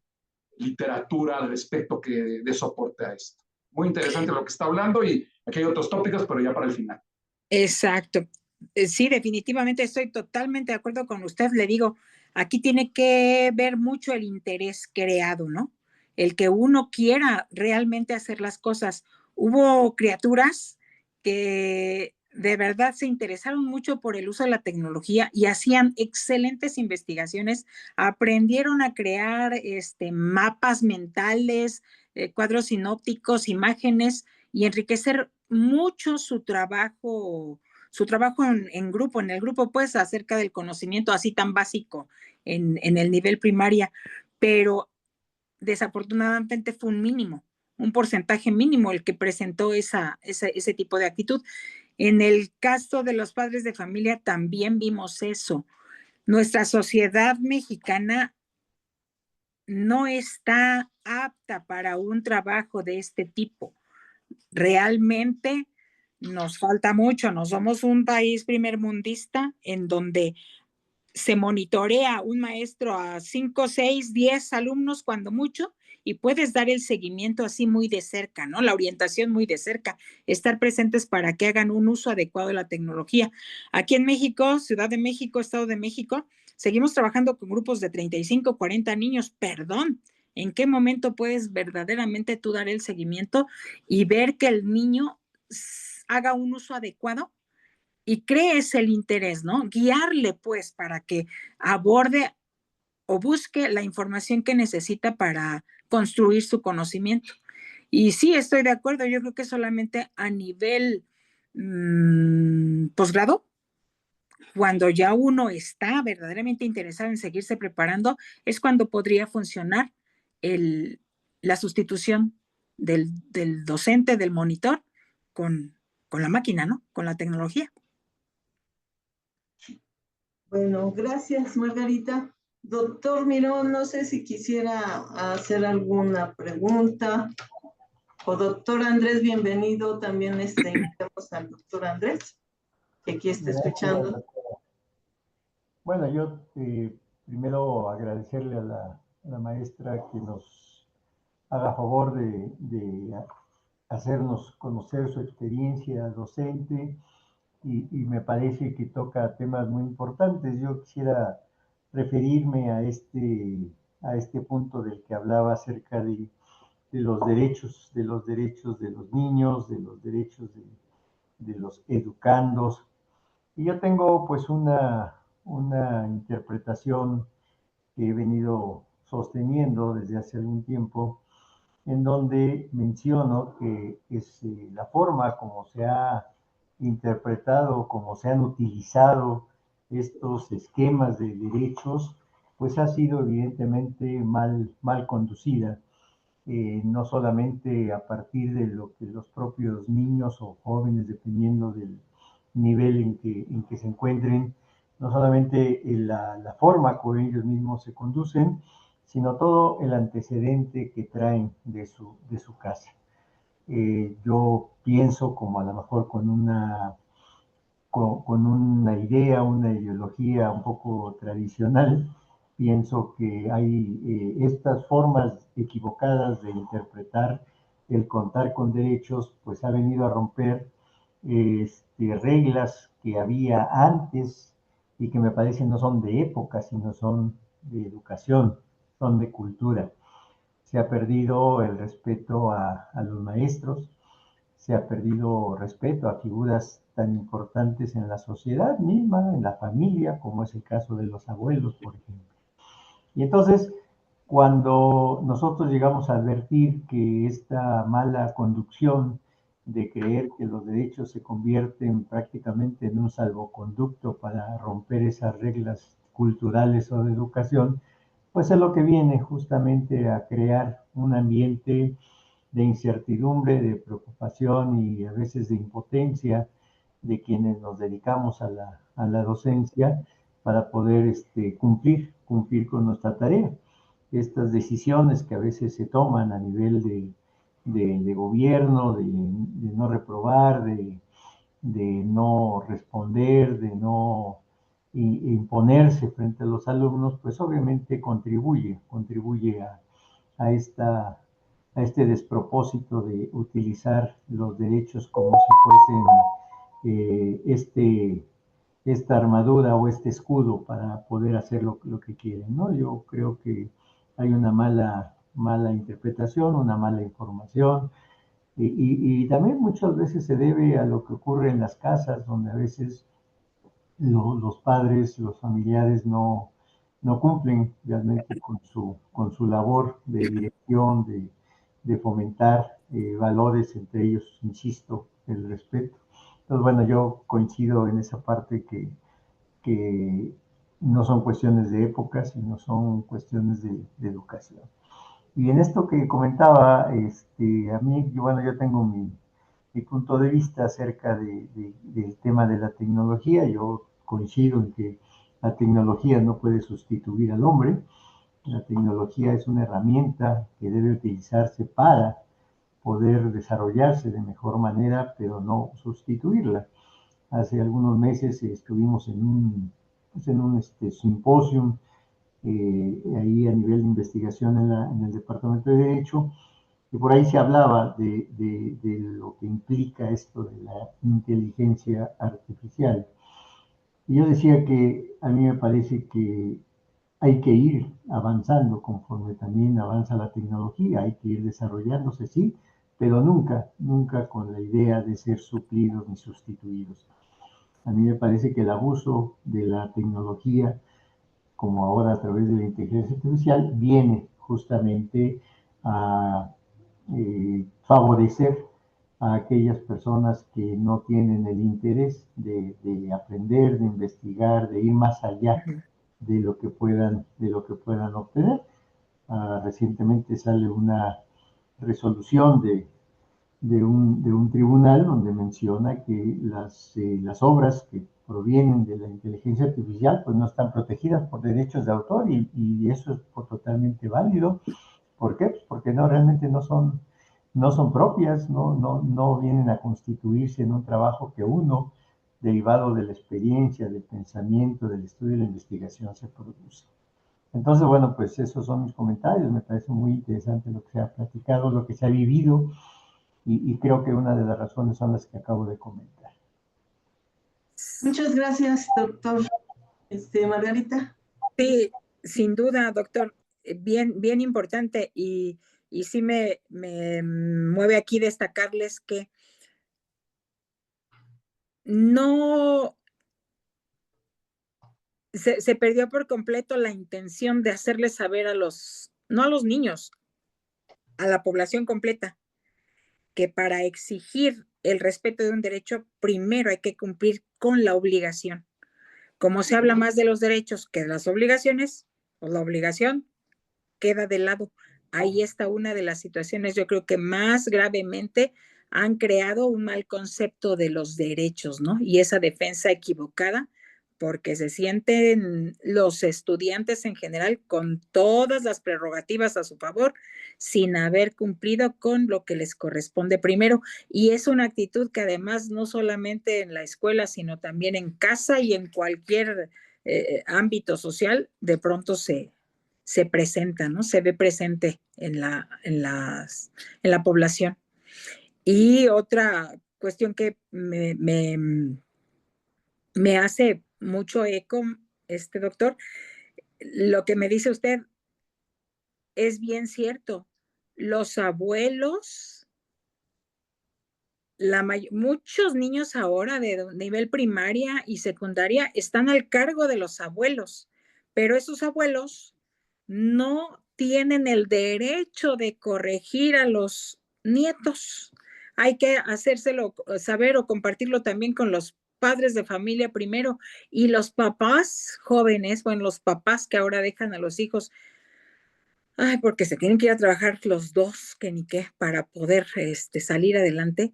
literatura al respecto que dé soporte a esto. Muy interesante lo que está hablando, y aquí hay otros tópicos, pero ya para el final. Exacto. Sí, definitivamente estoy totalmente de acuerdo con usted. Le digo, aquí tiene que ver mucho el interés creado, ¿no? El que uno quiera realmente hacer las cosas. Hubo criaturas que de verdad se interesaron mucho por el uso de la tecnología y hacían excelentes investigaciones, aprendieron a crear mapas mentales, cuadros sinópticos, imágenes, y enriquecer mucho su trabajo en grupo, en el grupo, pues, acerca del conocimiento así tan básico en el nivel primaria, pero desafortunadamente fue un porcentaje mínimo el que presentó ese tipo de actitud. En el caso de los padres de familia también vimos eso. Nuestra sociedad mexicana no está apta para un trabajo de este tipo. Realmente nos falta mucho. No somos un país primermundista en donde se monitorea un maestro a 5, 6, 10 alumnos cuando mucho, y puedes dar el seguimiento así muy de cerca, ¿no? La orientación muy de cerca, estar presentes para que hagan un uso adecuado de la tecnología. Aquí en México, Ciudad de México, Estado de México, seguimos trabajando con grupos de 35, 40 niños. Perdón, ¿en qué momento puedes verdaderamente tú dar el seguimiento y ver que el niño haga un uso adecuado y crees el interés, ¿no? Guiarle, pues, para que aborde o busque la información que necesita para construir su conocimiento? Y sí, estoy de acuerdo, yo creo que solamente a nivel posgrado, cuando ya uno está verdaderamente interesado en seguirse preparando, es cuando podría funcionar la sustitución del docente, del monitor, con la máquina, ¿no? Con la tecnología. Bueno, gracias, Margarita. Doctor Mirón, no sé si quisiera hacer alguna pregunta. O doctor Andrés, bienvenido. También invitamos al doctor Andrés, que aquí está escuchando. Bueno, yo primero agradecerle a la maestra que nos haga favor de hacernos conocer su experiencia docente, y me parece que toca temas muy importantes. Yo quisiera referirme a este punto del que hablaba acerca de los derechos, de los niños, de los derechos de los educandos. Y yo tengo pues una interpretación que he venido sosteniendo desde hace algún tiempo, en donde menciono que es la forma como se ha interpretado, como se han utilizado estos esquemas de derechos, pues ha sido evidentemente mal conducida, no solamente a partir de lo que los propios niños o jóvenes, dependiendo del nivel en que se encuentren, no solamente la forma como ellos mismos se conducen, sino todo el antecedente que traen de su casa. Yo pienso, como a lo mejor con una idea, una ideología un poco tradicional, pienso que hay estas formas equivocadas de interpretar el contar con derechos, pues ha venido a romper reglas que había antes y que me parece no son de época, sino son de educación, son de cultura. Se ha perdido el respeto a los maestros, se ha perdido respeto a figuras tan importantes en la sociedad misma, en la familia, como es el caso de los abuelos, por ejemplo. Y entonces, cuando nosotros llegamos a advertir que esta mala conducción de creer que los derechos se convierten prácticamente en un salvoconducto para romper esas reglas culturales o de educación, pues es lo que viene justamente a crear un ambiente de incertidumbre, de preocupación y a veces de impotencia de quienes nos dedicamos a la docencia para poder cumplir con nuestra tarea. Estas decisiones que a veces se toman a nivel de gobierno, de no reprobar, de no responder, de no imponerse frente a los alumnos, pues obviamente contribuye a este despropósito de utilizar los derechos como si fuesen esta armadura o este escudo para poder hacer lo que quieren, ¿no? Yo creo que hay una mala interpretación, una mala información, y también muchas veces se debe a lo que ocurre en las casas, donde a veces los padres, los familiares no cumplen realmente con su labor de dirección, de fomentar valores, entre ellos, insisto, el respeto. Entonces, bueno, yo coincido en esa parte que no son cuestiones de época, sino son cuestiones de educación. Y en esto que comentaba, a mí, bueno, yo tengo mi punto de vista acerca del tema de la tecnología. Yo coincido en que la tecnología no puede sustituir al hombre. La tecnología es una herramienta que debe utilizarse para poder desarrollarse de mejor manera, pero no sustituirla. Hace algunos meses estuvimos en un simposium ahí a nivel de investigación en el Departamento de Derecho, y por ahí se hablaba de lo que implica esto de la inteligencia artificial. Y yo decía que a mí me parece que hay que ir avanzando conforme también avanza la tecnología, hay que ir desarrollándose, sí, pero nunca con la idea de ser suplidos ni sustituidos. A mí me parece que el abuso de la tecnología, como ahora a través de la inteligencia artificial, viene justamente a favorecer a aquellas personas que no tienen el interés de aprender, de investigar, de ir más allá de lo que puedan obtener. Recientemente sale una resolución de un tribunal donde menciona que las obras que provienen de la inteligencia artificial pues no están protegidas por derechos de autor, y eso es totalmente válido. ¿Por qué? Pues porque realmente no son propias, no vienen a constituirse en un trabajo que uno, derivado de la experiencia, del pensamiento, del estudio y la investigación, se produce. Entonces, bueno, pues esos son mis comentarios. Me parece muy interesante lo que se ha platicado, lo que se ha vivido, y creo que una de las razones son las que acabo de comentar. Muchas gracias, doctor. Margarita. Sí, sin duda, doctor. Bien importante, y sí me mueve aquí destacarles que no se perdió por completo la intención de hacerles saber no a los niños, a la población completa, que para exigir el respeto de un derecho, primero hay que cumplir con la obligación. Como se habla más de los derechos que de las obligaciones, pues la obligación queda de lado. Ahí está una de las situaciones, yo creo que más gravemente han creado un mal concepto de los derechos, ¿no? Y esa defensa equivocada, porque se sienten los estudiantes en general con todas las prerrogativas a su favor, sin haber cumplido con lo que les corresponde primero. Y es una actitud que además no solamente en la escuela, sino también en casa y en cualquier ámbito social, de pronto se presenta, ¿no? Se ve presente en la población. Y otra cuestión que me hace mucho eco, doctor, lo que me dice usted es bien cierto. Los abuelos, muchos niños ahora de nivel primaria y secundaria están al cargo de los abuelos, pero esos abuelos no tienen el derecho de corregir a los nietos. hay que hacérselo saber o compartirlo también con los padres de familia primero y los papás jóvenes, bueno, los papás que ahora dejan a los hijos, ay, porque se tienen que ir a trabajar los dos, que ni qué, para poder salir adelante,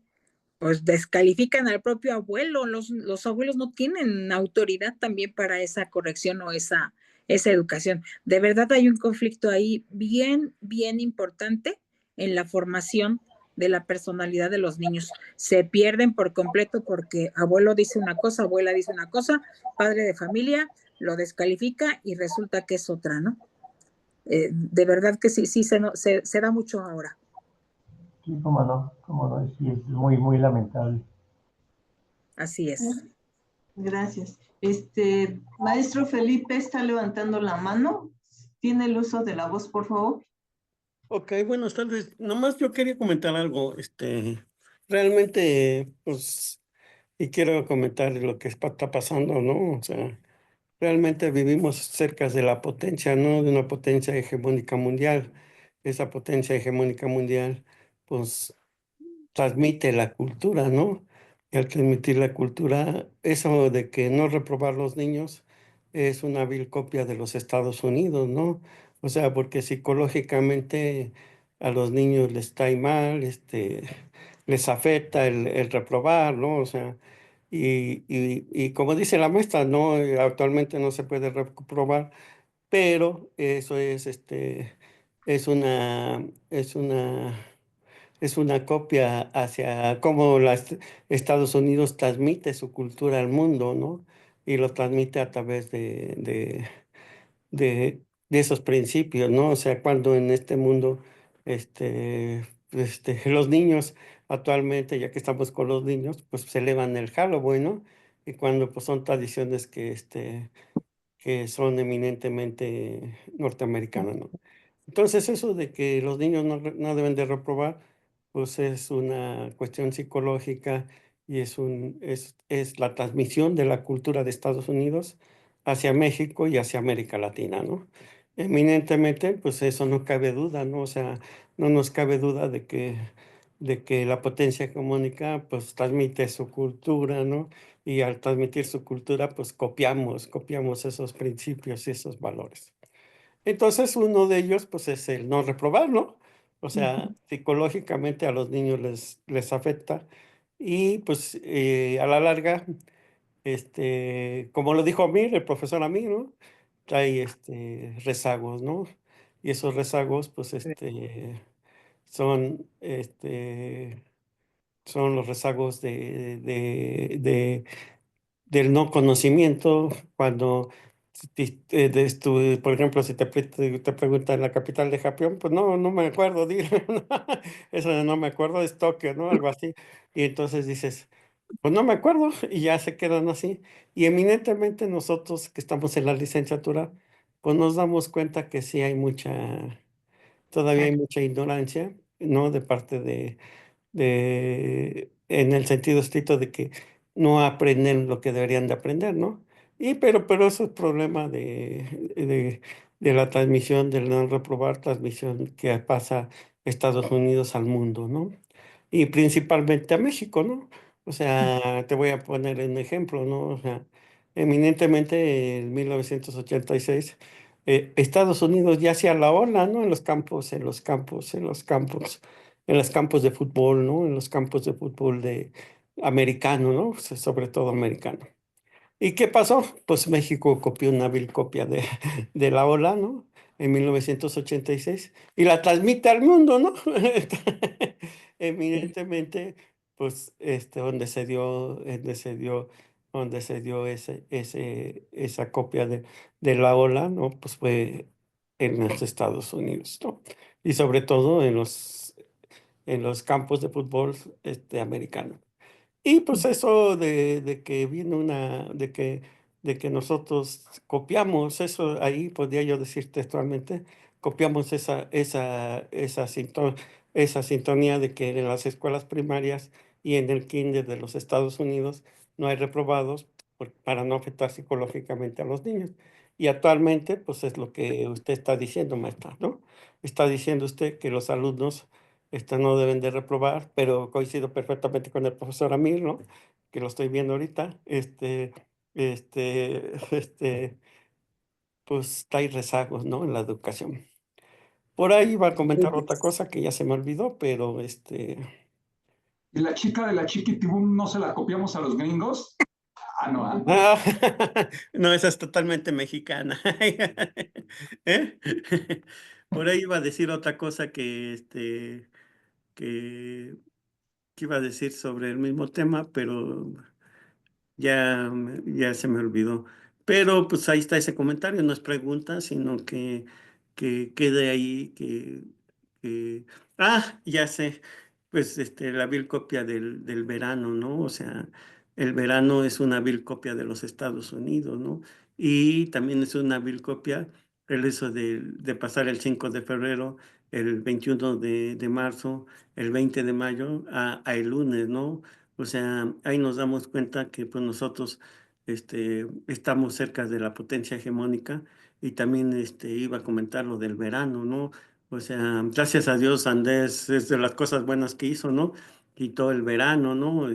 pues descalifican al propio abuelo. Los abuelos no tienen autoridad también para esa corrección o esa educación. De verdad hay un conflicto ahí bien, bien importante en la formación de la personalidad de los niños. Se pierden por completo porque abuelo dice una cosa, abuela dice una cosa, padre de familia lo descalifica y resulta que es otra, ¿no? De verdad que sí, sí se da mucho ahora. Sí, cómo no, sí, es muy, muy lamentable. Así es. Gracias. Maestro Felipe está levantando la mano. ¿Tiene el uso de la voz, por favor? Ok, buenas tardes. Nomás yo quería comentar algo, realmente, pues, y quiero comentar lo que está pasando, ¿no? O sea, realmente vivimos cerca de la potencia, ¿no? De una potencia hegemónica mundial. Esa potencia hegemónica mundial, pues, transmite la cultura, ¿no? Y al transmitir la cultura, eso de que no reprobar los niños es una vil copia de los Estados Unidos, ¿no? O sea, porque psicológicamente a los niños les cae mal, les afecta el reprobar, ¿no? O sea, y como dice la maestra, ¿no? Actualmente no se puede reprobar, pero eso es una es una copia hacia cómo Estados Unidos transmite su cultura al mundo, ¿no? Y lo transmite a través de esos principios, ¿no? O sea, cuando en este mundo, los niños actualmente, ya que estamos con los niños, pues celebran el Halloween, ¿no? Y cuando pues son tradiciones que son eminentemente norteamericanas, ¿no? Entonces eso de que los niños no deben de reprobar, pues es una cuestión psicológica y es la transmisión de la cultura de Estados Unidos hacia México y hacia América Latina, ¿no? Eminentemente, pues eso no cabe duda, ¿no? O sea, no nos cabe duda de que la potencia hegemónica pues transmite su cultura, ¿no? Y al transmitir su cultura, pues copiamos esos principios y esos valores. Entonces, uno de ellos, pues, es el no reprobar, ¿no? O sea, psicológicamente a los niños les afecta y, pues, a la larga, como lo dijo Amir, el profesor Amir, ¿no? Trae, rezagos, ¿no? Y esos rezagos, pues, son, son los rezagos del no conocimiento, cuando, por ejemplo, si te preguntan la capital de Japón, pues no me acuerdo, dile, ¿no? Eso de no me acuerdo es Tokio, ¿no? Algo así. Y entonces dices, pues no me acuerdo, y ya se quedan así. Y eminentemente nosotros que estamos en la licenciatura, pues nos damos cuenta que sí hay todavía hay mucha ignorancia, ¿no? De parte en el sentido estricto de que no aprenden lo que deberían de aprender, ¿no? Pero eso es problema de la transmisión, del no reprobar, transmisión que pasa Estados Unidos al mundo, ¿no? Y principalmente a México, ¿no? O sea, te voy a poner un ejemplo, ¿no? O sea, eminentemente en 1986, Estados Unidos ya hacía la ola, ¿no? En los campos, en los campos, en los campos de fútbol, ¿no? En los campos de fútbol de americano, ¿no? Sobre todo americano. ¿Y qué pasó? Pues México copió una vil copia de la ola, ¿no? En 1986 y la transmite al mundo, ¿no? Evidentemente, pues, donde se dio esa copia de la ola, ¿no? Pues fue en los Estados Unidos, ¿no? Y sobre todo en los campos de fútbol, americano. Y pues eso de que viene de que nosotros copiamos, eso ahí podría yo decir textualmente, copiamos esa sintonía de que en las escuelas primarias y en el kinder de los Estados Unidos no hay reprobados para no afectar psicológicamente a los niños. Y actualmente, pues es lo que usted está diciendo, maestra, ¿no? Está diciendo usted que los alumnos no deben de reprobar, pero coincido perfectamente con el profesor Amir, ¿no? Que lo estoy viendo ahorita, pues hay rezagos, ¿no? En la educación. Por ahí iba a comentar otra cosa que ya se me olvidó, pero ¿Y la chica de la Chiquitibum no se la copiamos a los gringos? Ah, no. No, esa es totalmente mexicana. ¿Eh? Por ahí iba a decir otra cosa que iba a decir sobre el mismo tema, pero ya se me olvidó. Pero pues ahí está ese comentario, no es pregunta, sino que quede ahí, ya sé, pues la vil copia del verano, ¿no? O sea, el verano es una vil copia de los Estados Unidos, ¿no? Y también es una vil copia el eso de pasar el 5 de febrero, el 21 de marzo, el 20 de mayo a el lunes, ¿no? O sea, ahí nos damos cuenta que pues nosotros estamos cerca de la potencia hegemónica y también iba a comentar lo del verano, ¿no? O sea, gracias a Dios Andrés es de las cosas buenas que hizo, ¿no? Quitó el verano, ¿no?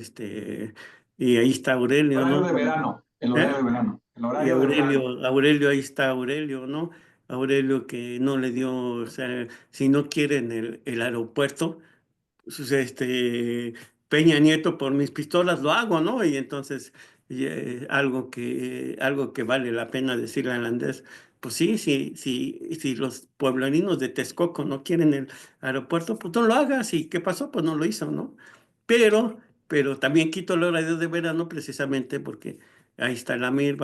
Y ahí está Aurelio, Horario ¿no? de verano, el horario ¿Eh? de verano, el Y horario de verano. Aurelio, ahí está Aurelio, ¿no? Aurelio que no le dio, o sea, si no quieren el aeropuerto, pues, Peña Nieto por mis pistolas lo hago, ¿no? Y entonces algo que vale la pena decirle al Andrés, pues sí, si los pueblerinos de Texcoco no quieren el aeropuerto, pues no lo hagas. ¿Y qué pasó? Pues no lo hizo, ¿no? Pero, pero también quito el horario de verano precisamente porque ahí está el Amir,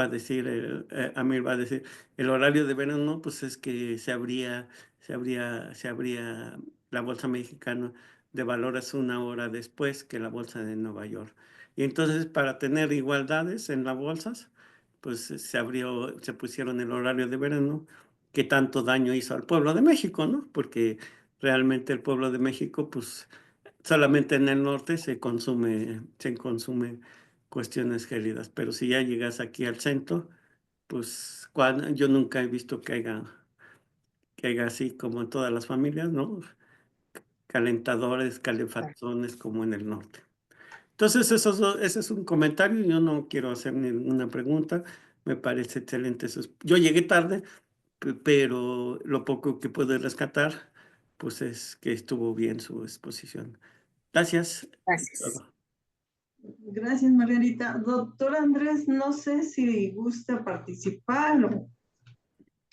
Amir va a decir, el horario de verano, pues es que se abría la bolsa mexicana de valores una hora después que la bolsa de Nueva York. Y entonces para tener igualdades en las bolsas, pues se pusieron el horario de verano que tanto daño hizo al pueblo de México, ¿no? Porque realmente el pueblo de México, pues solamente en el norte se consume cuestiones gélidas, pero si ya llegas aquí al centro, pues yo nunca he visto que haya así como en todas las familias, ¿no? Calentadores, calefacciones como en el norte. Entonces, ese es un comentario. Yo no quiero hacer ninguna pregunta. Me parece excelente eso. Yo llegué tarde, pero lo poco que puedo rescatar, pues es que estuvo bien su exposición. Gracias. Gracias. Gracias, Margarita. Doctor Andrés, no sé si gusta participar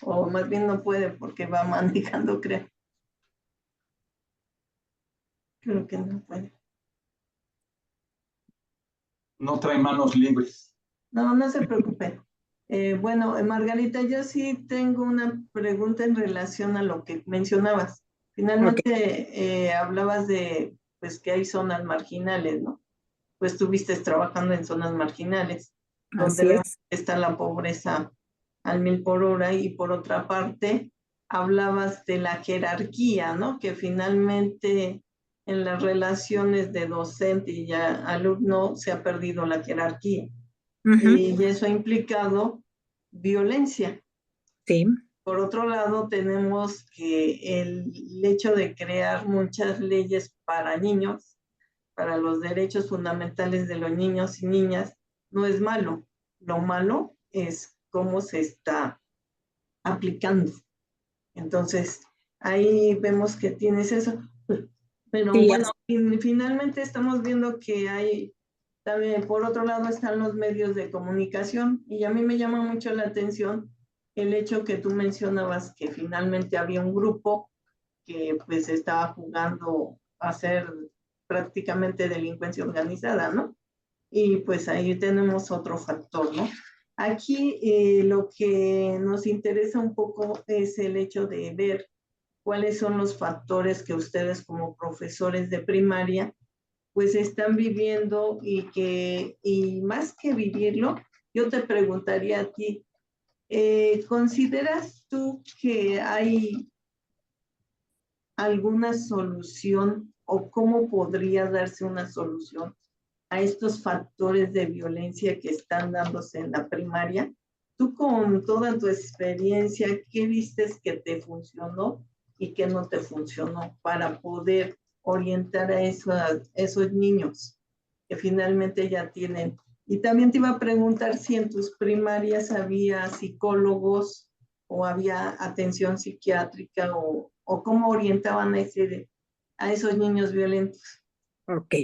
o más bien no puede porque va manejando, creo. Creo que no puede. No trae manos libres. No, no se preocupe. Bueno, Margarita, yo sí tengo una pregunta en relación a lo que mencionabas. Finalmente hablabas de pues que hay zonas marginales, ¿no? Pues estuviste trabajando en zonas marginales, donde Así es. está la pobreza al 1000 por hora, y por otra parte hablabas de la jerarquía, ¿no? Que finalmente en las relaciones de docente y alumno se ha perdido la jerarquía. Y eso ha implicado violencia. Sí. Por otro lado, tenemos que el hecho de crear muchas leyes para niños, para los derechos fundamentales de los niños y niñas, no es malo. Lo malo es cómo se está aplicando. Entonces, ahí vemos que tienes eso. Pero Sí, bueno, finalmente estamos viendo que hay, también por otro lado están los medios de comunicación, y a mí me llama mucho la atención el hecho que tú mencionabas que finalmente había un grupo que pues estaba jugando a ser prácticamente delincuencia organizada, ¿no? Y pues ahí tenemos otro factor, ¿no? Aquí lo que nos interesa un poco es el hecho de ver cuáles son los factores que ustedes como profesores de primaria pues están viviendo, y más que vivirlo, yo te preguntaría a ti, ¿consideras tú que hay alguna solución o cómo podría darse una solución a estos factores de violencia que están dándose en la primaria? Tú, con toda tu experiencia, ¿qué vistes que te funcionó y qué no te funcionó para poder orientar a esos niños que finalmente ya tienen. Y también te iba a preguntar si en tus primarias había psicólogos o había atención psiquiátrica o cómo orientaban a esos niños violentos. Ok,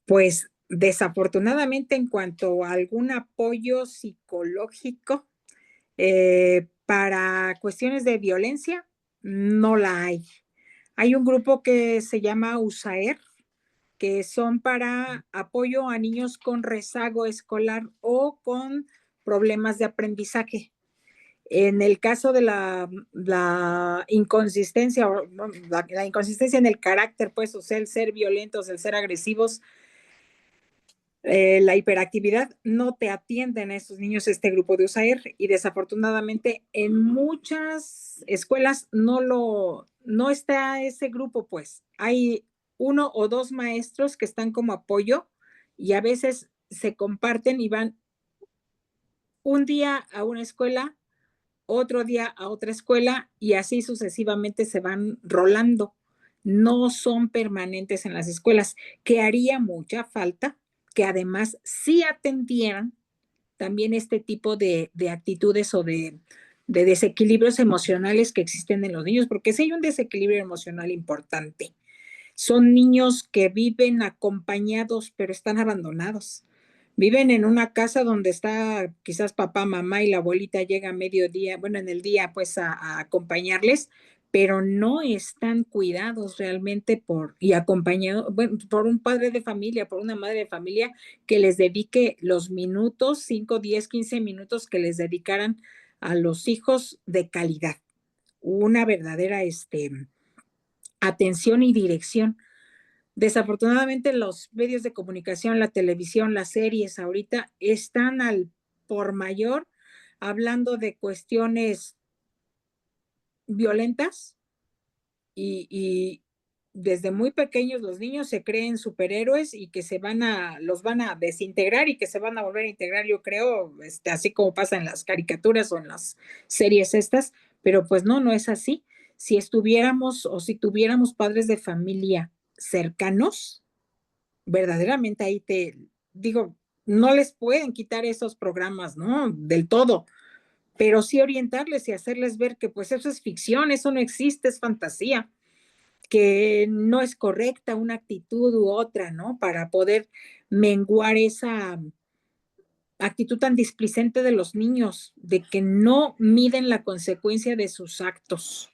pues desafortunadamente en cuanto a algún apoyo psicológico para cuestiones de violencia, no la hay. Hay un grupo que se llama USAER, que son para apoyo a niños con rezago escolar o con problemas de aprendizaje. En el caso de la inconsistencia, la inconsistencia en el carácter, pues, o sea, el ser violentos, el ser agresivos, la hiperactividad, no te atienden a estos niños este grupo de USAER y desafortunadamente en muchas escuelas no está ese grupo, pues. Hay 1 o 2 maestros que están como apoyo y a veces se comparten y van un día a una escuela, otro día a otra escuela y así sucesivamente se van rolando. No son permanentes en las escuelas, que haría mucha falta que además sí atendieran también este tipo de actitudes o de desequilibrios emocionales que existen en los niños, porque sí hay un desequilibrio emocional importante. Son niños que viven acompañados, pero están abandonados. Viven en una casa donde está quizás papá, mamá y la abuelita llega a mediodía, bueno, en el día pues a acompañarles, pero no están cuidados realmente y acompañados, bueno, por un padre de familia, por una madre de familia que les dedique los minutos, 5, 10, 15 minutos que les dedicaran a los hijos de calidad. Una verdadera atención y dirección. Desafortunadamente los medios de comunicación, la televisión, las series ahorita están al por mayor hablando de cuestiones violentas y desde muy pequeños los niños se creen superhéroes y que los van a desintegrar y que se van a volver a integrar, yo creo, así como pasa en las caricaturas o en las series estas, pero pues no es así. Si estuviéramos o si tuviéramos padres de familia cercanos, verdaderamente ahí te digo, no les pueden quitar esos programas, ¿no? Del todo, pero sí orientarles y hacerles ver que pues eso es ficción, eso no existe, es fantasía, que no es correcta una actitud u otra, ¿no? Para poder menguar esa actitud tan displicente de los niños, de que no miden la consecuencia de sus actos.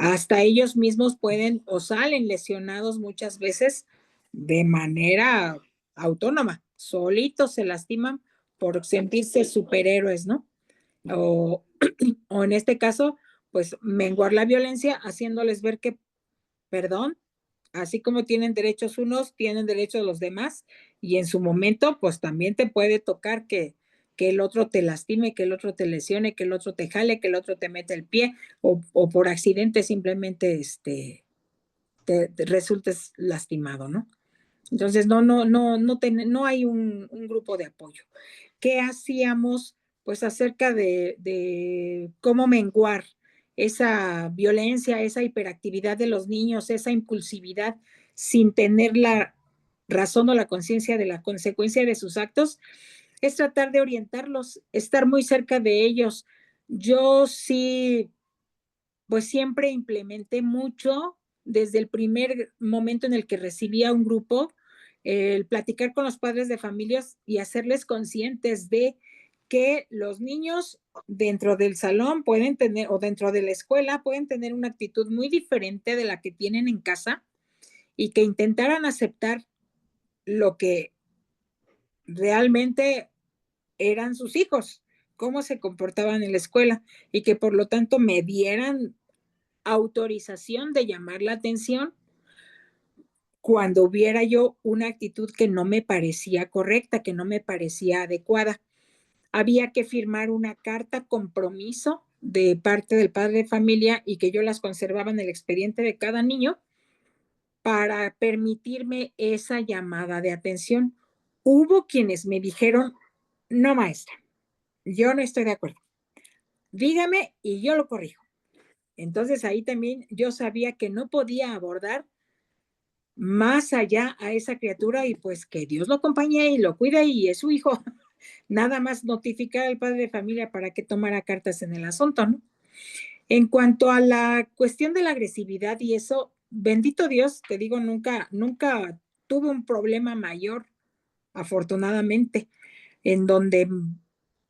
Hasta ellos mismos pueden o salen lesionados muchas veces de manera autónoma, solitos se lastiman por sentirse superhéroes, ¿no? O, o en este caso, pues menguar la violencia haciéndoles ver que, perdón, así como tienen derechos unos, tienen derechos los demás y en su momento, pues también te puede tocar que el otro te lastime, que el otro te lesione, que el otro te jale, que el otro te mete el pie o por accidente simplemente te resultes lastimado, ¿no? Entonces, no hay un grupo de apoyo. ¿Qué hacíamos? Pues acerca de cómo menguar esa violencia, esa hiperactividad de los niños, esa impulsividad sin tener la razón o la conciencia de la consecuencia de sus actos, es tratar de orientarlos, estar muy cerca de ellos. Yo sí, pues siempre implementé mucho desde el primer momento en el que recibía un grupo, el platicar con los padres de familias y hacerles conscientes de que los niños dentro del salón pueden tener, o dentro de la escuela, pueden tener una actitud muy diferente de la que tienen en casa y que intentaran aceptar lo que realmente eran sus hijos, cómo se comportaban en la escuela y que por lo tanto me dieran autorización de llamar la atención cuando hubiera yo una actitud que no me parecía correcta, que no me parecía adecuada. Había que firmar una carta compromiso de parte del padre de familia y que yo las conservaba en el expediente de cada niño para permitirme esa llamada de atención. Hubo quienes me dijeron, no, maestra, yo no estoy de acuerdo. Dígame y yo lo corrijo. Entonces ahí también yo sabía que no podía abordar más allá a esa criatura y pues que Dios lo acompañe y lo cuide y es su hijo. Nada más notificar al padre de familia para que tomara cartas en el asunto, ¿no? En cuanto a la cuestión de la agresividad y eso, bendito Dios, te digo, nunca tuve un problema mayor, afortunadamente, en donde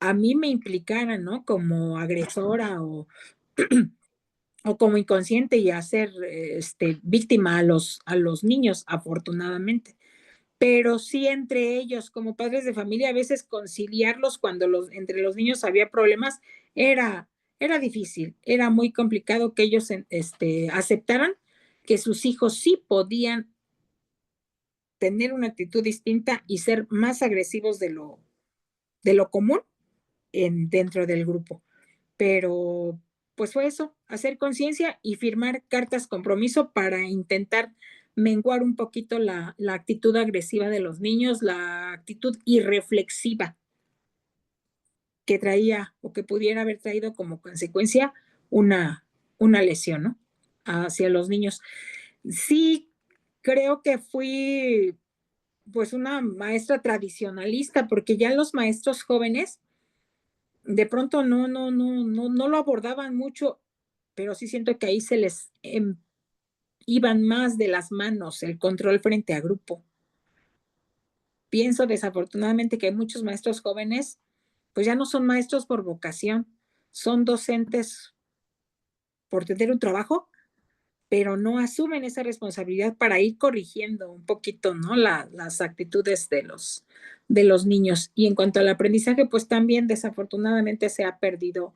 a mí me implicaran, ¿no? Como agresora o como inconsciente y hacer víctima a los niños, afortunadamente. Pero sí entre ellos, como padres de familia, a veces conciliarlos cuando entre los niños había problemas era difícil, era muy complicado que ellos aceptaran que sus hijos sí podían tener una actitud distinta y ser más agresivos de lo común dentro del grupo. Pero pues fue eso, hacer conciencia y firmar cartas compromiso para intentar menguar un poquito la actitud agresiva de los niños, la actitud irreflexiva que traía o que pudiera haber traído como consecuencia una, una lesión, ¿no? Hacia los niños. Sí, creo que fui pues una maestra tradicionalista, porque ya los maestros jóvenes de pronto no lo abordaban mucho, pero sí siento que ahí se les iban más de las manos el control frente a grupo. Pienso desafortunadamente que hay muchos maestros jóvenes, pues ya no son maestros por vocación, son docentes por tener un trabajo, pero no asumen esa responsabilidad para ir corrigiendo un poquito, ¿no? Las actitudes de los niños. Y en cuanto al aprendizaje, pues también desafortunadamente se ha perdido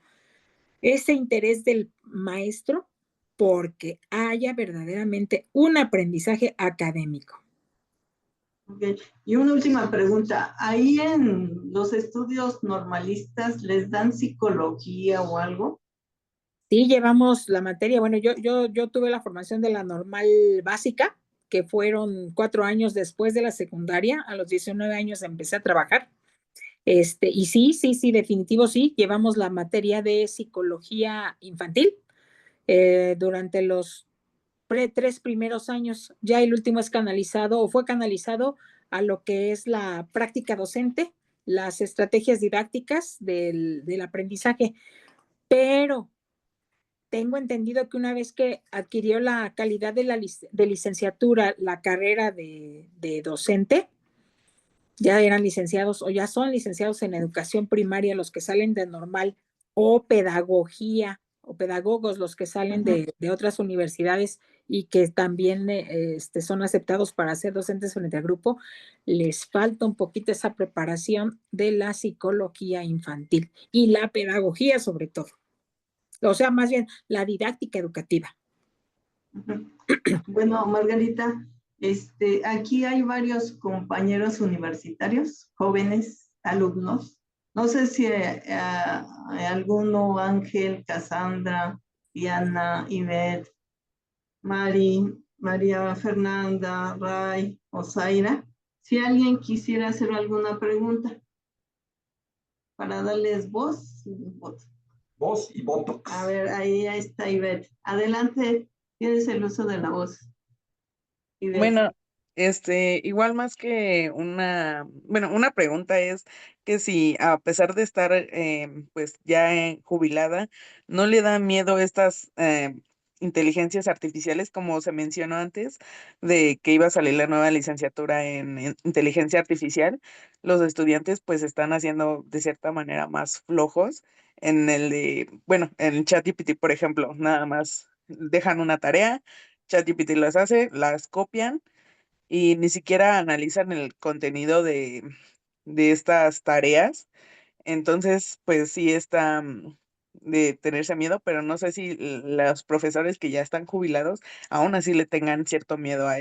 ese interés del maestro porque haya verdaderamente un aprendizaje académico. Okay. Y una última pregunta, ¿ahí en los estudios normalistas les dan psicología o algo? Sí, llevamos la materia, bueno, yo tuve la formación de la normal básica, que fueron 4 años después de la secundaria, a los 19 años empecé a trabajar. Y sí, definitivo sí, llevamos la materia de psicología infantil durante los 3 primeros años. Ya el último es canalizado o fue canalizado a lo que es la práctica docente, las estrategias didácticas del aprendizaje, pero tengo entendido que una vez que adquirió la calidad de licenciatura, la carrera de docente, ya eran licenciados o ya son licenciados en educación primaria los que salen de normal o pedagogía o pedagogos los que salen de otras universidades y que también son aceptados para ser docentes frente al grupo, les falta un poquito esa preparación de la psicología infantil y la pedagogía sobre todo. O sea, más bien la didáctica educativa. Bueno, Margarita, aquí hay varios compañeros universitarios, jóvenes alumnos. No sé si alguno, Ángel, Cassandra, Diana, Ivette, María Fernanda, Ray o Zaira, si alguien quisiera hacer alguna pregunta para darles voz y voto. Voz y voto. A ver, ahí está Ivette. Adelante, tienes el uso de la voz. Ivette. Bueno, igual más que una pregunta es que si a pesar de estar pues ya jubilada, ¿no le da miedo estas inteligencias artificiales como se mencionó antes, de que iba a salir la nueva licenciatura en inteligencia artificial? Los estudiantes pues están haciendo de cierta manera más flojos en en el ChatGPT, por ejemplo, nada más dejan una tarea. ChatGPT las hace, las copian y ni siquiera analizan el contenido de estas tareas. Entonces, pues sí está de tenerse miedo, pero no sé si los profesores que ya están jubilados aún así le tengan cierto miedo a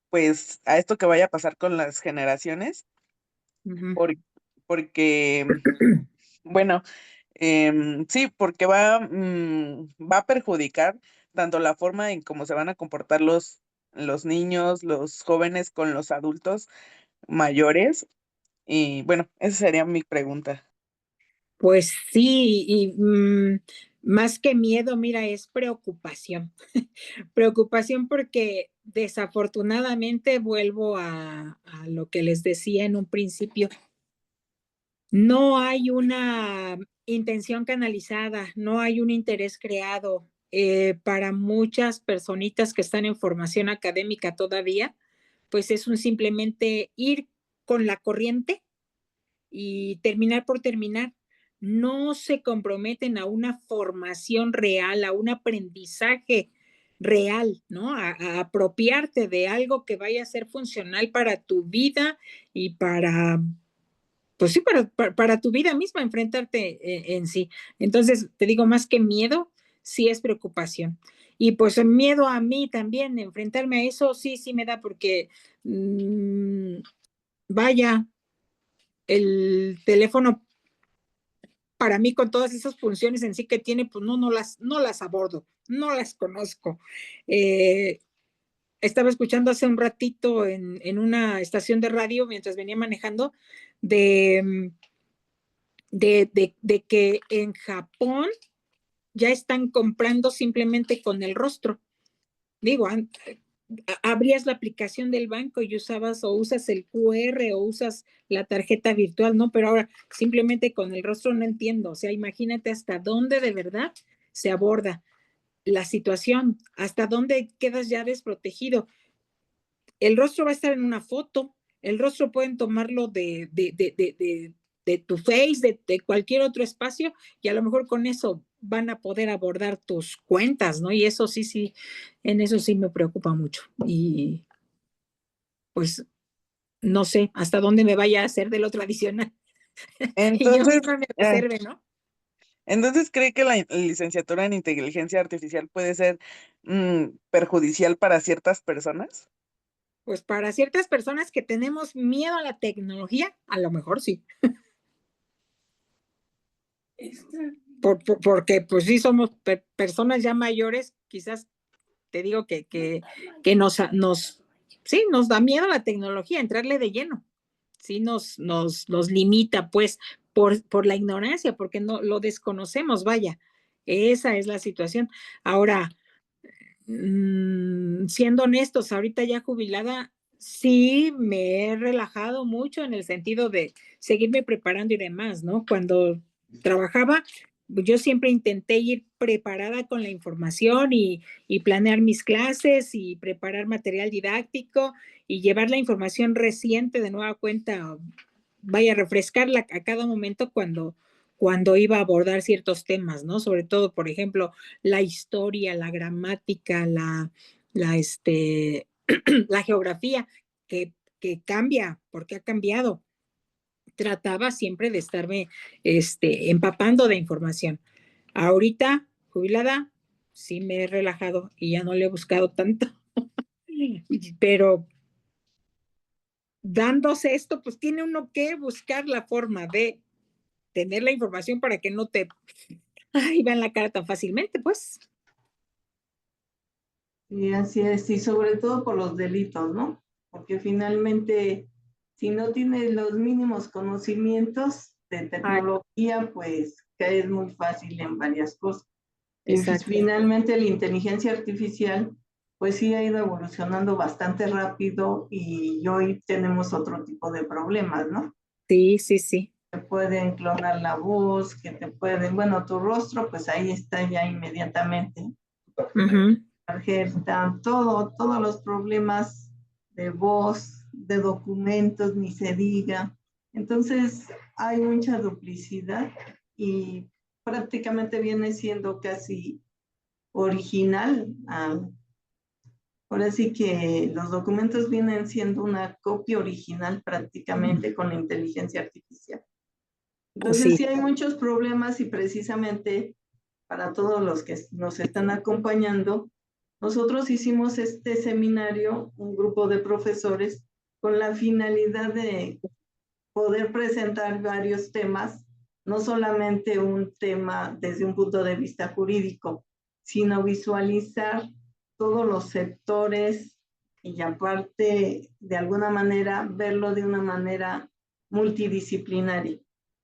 pues a esto que vaya a pasar con las generaciones, por- porque, bueno, sí, porque va a perjudicar tanto la forma en cómo se van a comportar los niños, los jóvenes con los adultos mayores. Y bueno, esa sería mi pregunta. Pues sí, y Más que miedo, mira, es preocupación. Preocupación porque desafortunadamente vuelvo a lo que les decía en un principio. No hay una intención canalizada, no hay un interés creado. Para muchas personitas que están en formación académica todavía, pues es un simplemente ir con la corriente y terminar por terminar. No se comprometen a una formación real, a un aprendizaje real, ¿no? A apropiarte de algo que vaya a ser funcional para tu vida y para, pues sí, para tu vida misma, enfrentarte en sí. Entonces, te digo, más que miedo, sí es preocupación. Y pues miedo a mí también, enfrentarme a eso, sí me da porque, vaya, el teléfono para mí con todas esas funciones en sí que tiene, pues no las abordo, no las conozco. Estaba escuchando hace un ratito en una estación de radio mientras venía manejando de que en Japón ya están comprando simplemente con el rostro. Digo, abrías la aplicación del banco y usabas o usas el QR o usas la tarjeta virtual, ¿no? Pero ahora simplemente con el rostro no entiendo. O sea, imagínate hasta dónde de verdad se aborda la situación, hasta dónde quedas ya desprotegido. El rostro va a estar en una foto, el rostro pueden tomarlo de tu face, de cualquier otro espacio, y a lo mejor con eso van a poder abordar tus cuentas, ¿no? Y eso sí, en eso sí me preocupa mucho. Y pues no sé hasta dónde me vaya a hacer de lo tradicional. Y yo Entonces, misma me observe, ¿no? entonces, ¿cree que la licenciatura en inteligencia artificial puede ser perjudicial para ciertas personas? Pues para ciertas personas que tenemos miedo a la tecnología, a lo mejor sí. Porque pues sí somos personas ya mayores, quizás te digo que sí, nos da miedo la tecnología, entrarle de lleno, sí nos limita pues por la ignorancia, porque no lo desconocemos, vaya, esa es la situación. Ahora, siendo honestos, ahorita ya jubilada, sí me he relajado mucho en el sentido de seguirme preparando y demás, ¿no? Cuando trabajaba, yo siempre intenté ir preparada con la información y planear mis clases y preparar material didáctico y llevar la información reciente de nueva cuenta, vaya a refrescarla a cada momento cuando iba a abordar ciertos temas, ¿no? Sobre todo, por ejemplo, la historia, la gramática, la geografía, que cambia, porque ha cambiado. Trataba siempre de estarme empapando de información. Ahorita, jubilada, sí me he relajado y ya no le he buscado tanto. Pero dándose esto, pues tiene uno que buscar la forma de tener la información para que no te vean la cara tan fácilmente, pues. Y así es, y sobre todo por los delitos, ¿no? Porque finalmente, si no tienes los mínimos conocimientos de tecnología, pues caes muy fácil en varias cosas. Y finalmente la inteligencia artificial, pues sí ha ido evolucionando bastante rápido y hoy tenemos otro tipo de problemas, ¿no? Sí. Te pueden clonar la voz, que te pueden, bueno, tu rostro, pues ahí está ya inmediatamente. Tarjeta, todos los problemas de voz, de documentos, ni se diga. Entonces, hay mucha duplicidad y prácticamente viene siendo casi original. Ahora sí que los documentos vienen siendo una copia original prácticamente con la inteligencia artificial. Entonces, sí hay muchos problemas y precisamente para todos los que nos están acompañando, nosotros hicimos este seminario, un grupo de profesores, con la finalidad de poder presentar varios temas, no solamente un tema desde un punto de vista jurídico, sino visualizar todos los sectores y aparte, de alguna manera, verlo de una manera multidisciplinaria.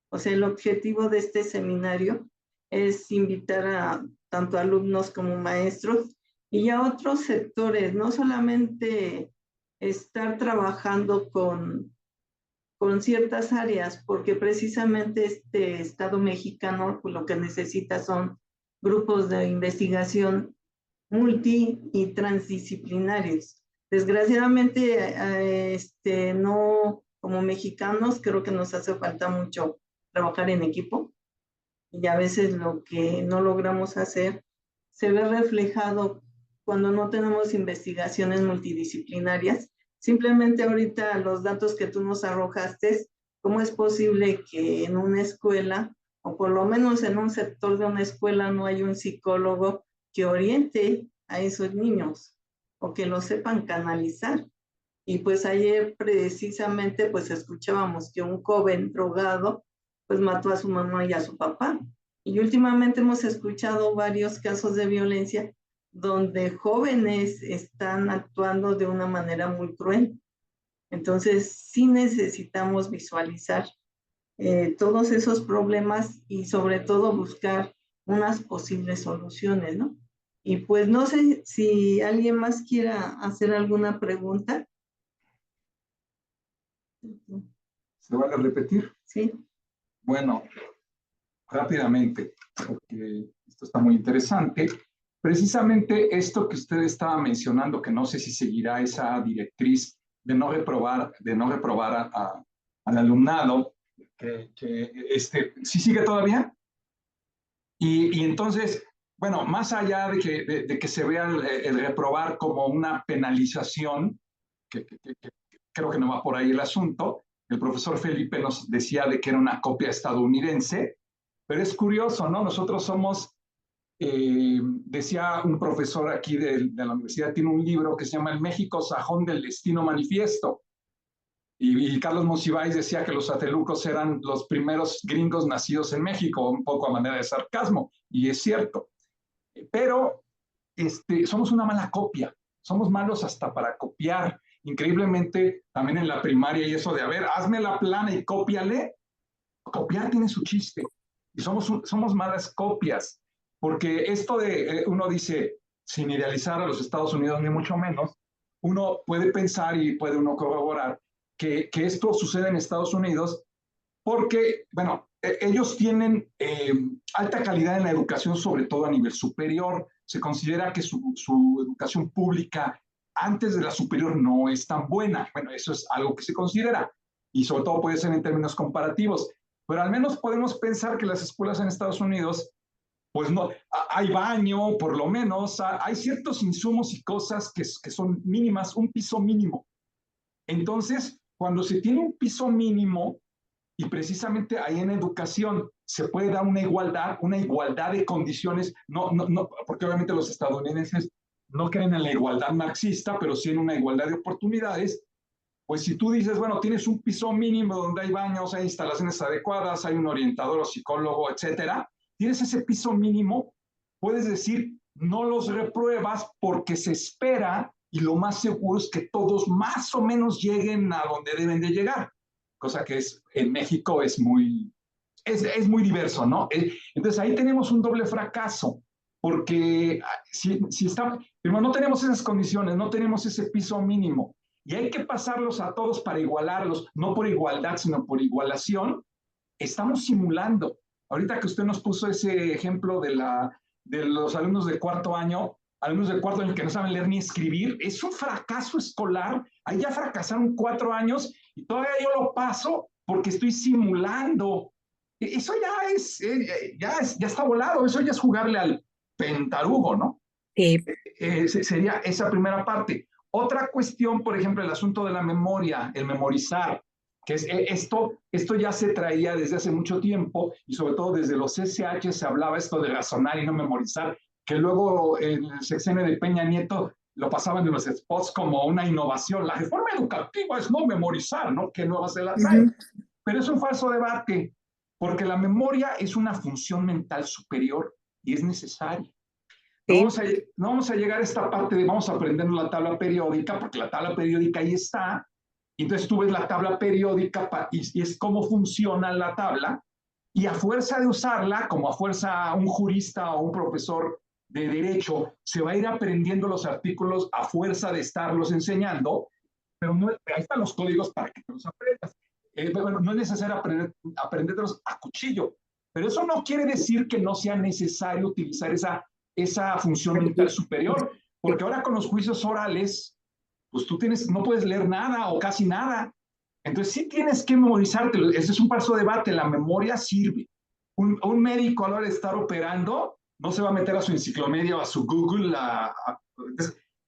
O sea, el objetivo de este seminario es invitar a tanto alumnos como maestros y a otros sectores, no solamente estar trabajando con ciertas áreas, porque precisamente este Estado mexicano pues, lo que necesita son grupos de investigación multi y transdisciplinarios. Desgraciadamente, no, como mexicanos, creo que nos hace falta mucho trabajar en equipo y a veces lo que no logramos hacer se ve reflejado cuando no tenemos investigaciones multidisciplinarias. Simplemente ahorita los datos que tú nos arrojaste, ¿cómo es posible que en una escuela, o por lo menos en un sector de una escuela, no hay un psicólogo que oriente a esos niños o que lo sepan canalizar? Y pues ayer precisamente pues escuchábamos que un joven drogado pues mató a su mamá y a su papá. Y últimamente hemos escuchado varios casos de violencia donde jóvenes están actuando de una manera muy cruel. Entonces, sí necesitamos visualizar todos esos problemas y sobre todo buscar unas posibles soluciones, ¿no? Y pues no sé si alguien más quiera hacer alguna pregunta. ¿Se vale repetir? Sí. Bueno, rápidamente, porque esto está muy interesante. Precisamente esto que usted estaba mencionando, que no sé si seguirá esa directriz de no reprobar al alumnado, ¿sí sigue todavía? Y entonces, bueno, más allá de que se vea el reprobar como una penalización, que creo que no va por ahí el asunto, el profesor Felipe nos decía de que era una copia estadounidense, pero es curioso, ¿no? Nosotros somos, decía un profesor aquí de la universidad, tiene un libro que se llama El México Sajón del Destino Manifiesto. Y Carlos Monsiváis decía que los atelucos eran los primeros gringos nacidos en México, un poco a manera de sarcasmo, y es cierto. Pero somos una mala copia, somos malos hasta para copiar. Increíblemente, también en la primaria y eso de, a ver, hazme la plana y cópiale. Copiar tiene su chiste. Y somos malas copias, porque esto de, uno dice, sin idealizar a los Estados Unidos ni mucho menos, uno puede pensar y puede uno corroborar que esto sucede en Estados Unidos porque, bueno, ellos tienen alta calidad en la educación, sobre todo a nivel superior. Se considera que su educación pública antes de la superior no es tan buena. Bueno, eso es algo que se considera y sobre todo puede ser en términos comparativos. Pero al menos podemos pensar que las escuelas en Estados Unidos, pues no, hay baño, por lo menos, hay ciertos insumos y cosas que son mínimas, un piso mínimo. Entonces, cuando se tiene un piso mínimo, y precisamente ahí en educación se puede dar una igualdad de condiciones, no, porque obviamente los estadounidenses no creen en la igualdad marxista, pero sí en una igualdad de oportunidades. Pues si tú dices, bueno, tienes un piso mínimo donde hay baños, hay instalaciones adecuadas, hay un orientador o psicólogo, etcétera, tienes ese piso mínimo, puedes decir, no los repruebas porque se espera y lo más seguro es que todos más o menos lleguen a donde deben de llegar, cosa que en México es muy diverso, ¿no? Entonces ahí tenemos un doble fracaso, porque primero no tenemos esas condiciones, no tenemos ese piso mínimo, y hay que pasarlos a todos para igualarlos, no por igualdad, sino por igualación. Estamos simulando. Ahorita que usted nos puso ese ejemplo de los alumnos de cuarto año que no saben leer ni escribir, es un fracaso escolar. Ahí ya fracasaron 4 años y todavía yo lo paso porque estoy simulando. Eso ya está volado, eso ya es jugarle al pentarugo, ¿no? Sí. Sería esa primera parte. Otra cuestión, por ejemplo, el asunto de la memoria, el memorizar, que es esto ya se traía desde hace mucho tiempo y sobre todo desde los SH se hablaba esto de razonar y no memorizar, que luego en el sexenio de Peña Nieto lo pasaban en los spots como una innovación. La reforma educativa es no memorizar, ¿no? ¿Qué nuevas se las hay? Pero es un falso debate, porque la memoria es una función mental superior y es necesaria. No vamos a llegar a esta parte de vamos a aprender la tabla periódica, porque la tabla periódica ahí está, y entonces tú ves la tabla periódica y es cómo funciona la tabla, Y a fuerza de usarla, como a fuerza un jurista o un profesor de derecho se va a ir aprendiendo los artículos a fuerza de estarlos enseñando, pero no, ahí están los códigos para que te los aprendas. Bueno, no es necesario aprenderlos a cuchillo, pero eso no quiere decir que no sea necesario utilizar esa función mental superior, porque ahora con los juicios orales, pues tú no puedes leer nada o casi nada. Entonces sí tienes que memorizártelo. Ese es un falso debate. La memoria sirve. Un médico a la hora de estar operando no se va a meter a su enciclomedia o a su Google.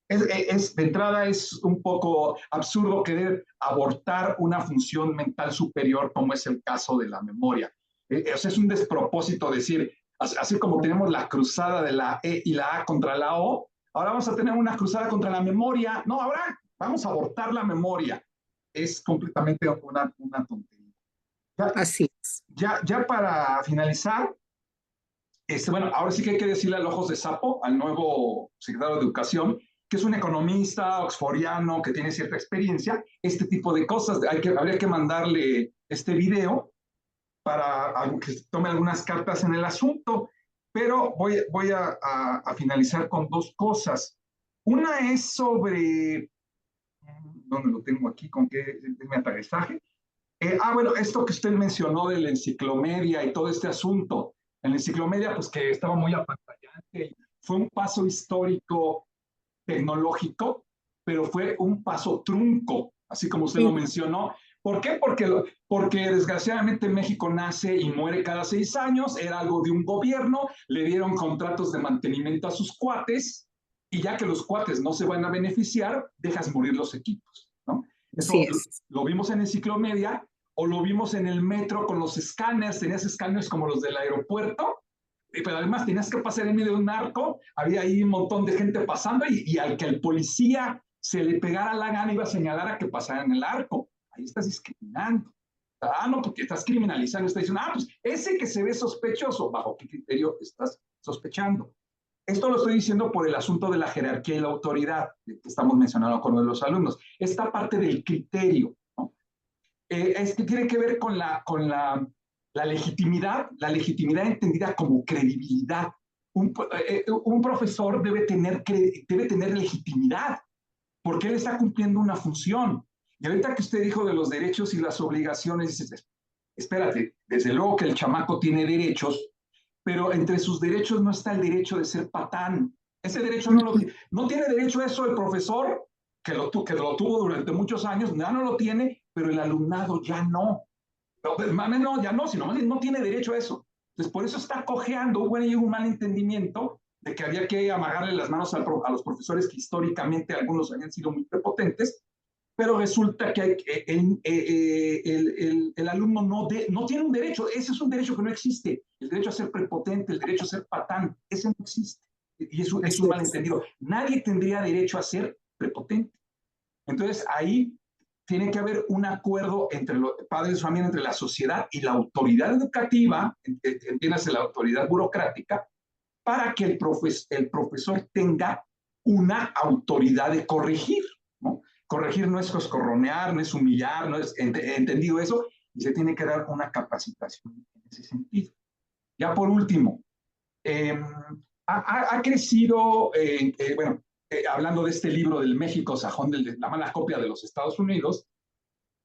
De entrada es un poco absurdo querer abortar una función mental superior como es el caso de la memoria. O sea, es un despropósito decir, así como tenemos la cruzada de la E y la A contra la O, ahora vamos a tener una cruzada contra la memoria. No, ahora vamos a abortar la memoria. Es completamente una tontería. Así es. Ya para finalizar, bueno, ahora sí que hay que decirle al ojos de sapo, al nuevo secretario de Educación, que es un economista oxfordiano que tiene cierta experiencia, este tipo de cosas. Habría que mandarle este video para que tome algunas cartas en el asunto, pero voy a finalizar con dos cosas. Una es sobre, ¿dónde lo tengo aquí? ¿Con qué es mi aterrizaje? Bueno, esto que usted mencionó de la enciclomedia y todo este asunto. En la enciclomedia, pues que estaba muy apantallante, fue un paso histórico tecnológico, pero fue un paso trunco, así como usted lo mencionó. ¿Por qué? Porque desgraciadamente México nace y muere cada 6 años, era algo de un gobierno, le dieron contratos de mantenimiento a sus cuates, y ya que los cuates no se van a beneficiar, dejas morir los equipos, ¿no? Eso lo vimos en Enciclomedia, o lo vimos en el metro con los escáneres, tenías escáneres como los del aeropuerto, pero además tenías que pasar en medio de un narco, había ahí un montón de gente pasando y al que el policía se le pegara la gana iba a señalar a que pasara en el arco. Ahí estás discriminando. No, porque estás criminalizando, estás diciendo, pues ese que se ve sospechoso, ¿bajo qué criterio estás sospechando? Esto lo estoy diciendo por el asunto de la jerarquía y la autoridad que estamos mencionando con los alumnos. Esta parte del criterio, ¿no? Es que tiene que ver con la legitimidad entendida como credibilidad. Un profesor debe tener legitimidad porque él está cumpliendo una función. Y ahorita que usted dijo de los derechos y las obligaciones, dices, espérate, desde luego que el chamaco tiene derechos, pero entre sus derechos no está el derecho de ser patán. Ese derecho no tiene derecho a eso el profesor, que lo tuvo durante muchos años, ya no lo tiene, pero el alumnado ya no. No, ya no, sino no tiene derecho a eso. Entonces, por eso está cojeando, hubo un malentendimiento de que había que amagarle las manos a los profesores que históricamente algunos habían sido muy prepotentes, pero resulta que el alumno no tiene un derecho. Ese es un derecho que no existe. El derecho a ser prepotente, el derecho a ser patán, ese no existe. Y eso es un malentendido. Nadie tendría derecho a ser prepotente. Entonces, ahí tiene que haber un acuerdo entre los padres de familia, entre la sociedad y la autoridad educativa, entiéndase la autoridad burocrática, para que el profesor tenga una autoridad de corregir, ¿no? Corregir no es coscorronear, no es humillar, no es entendido eso, y se tiene que dar una capacitación en ese sentido. Ya por último, ha crecido, bueno, hablando de este libro del México sajón, la mala copia de los Estados Unidos,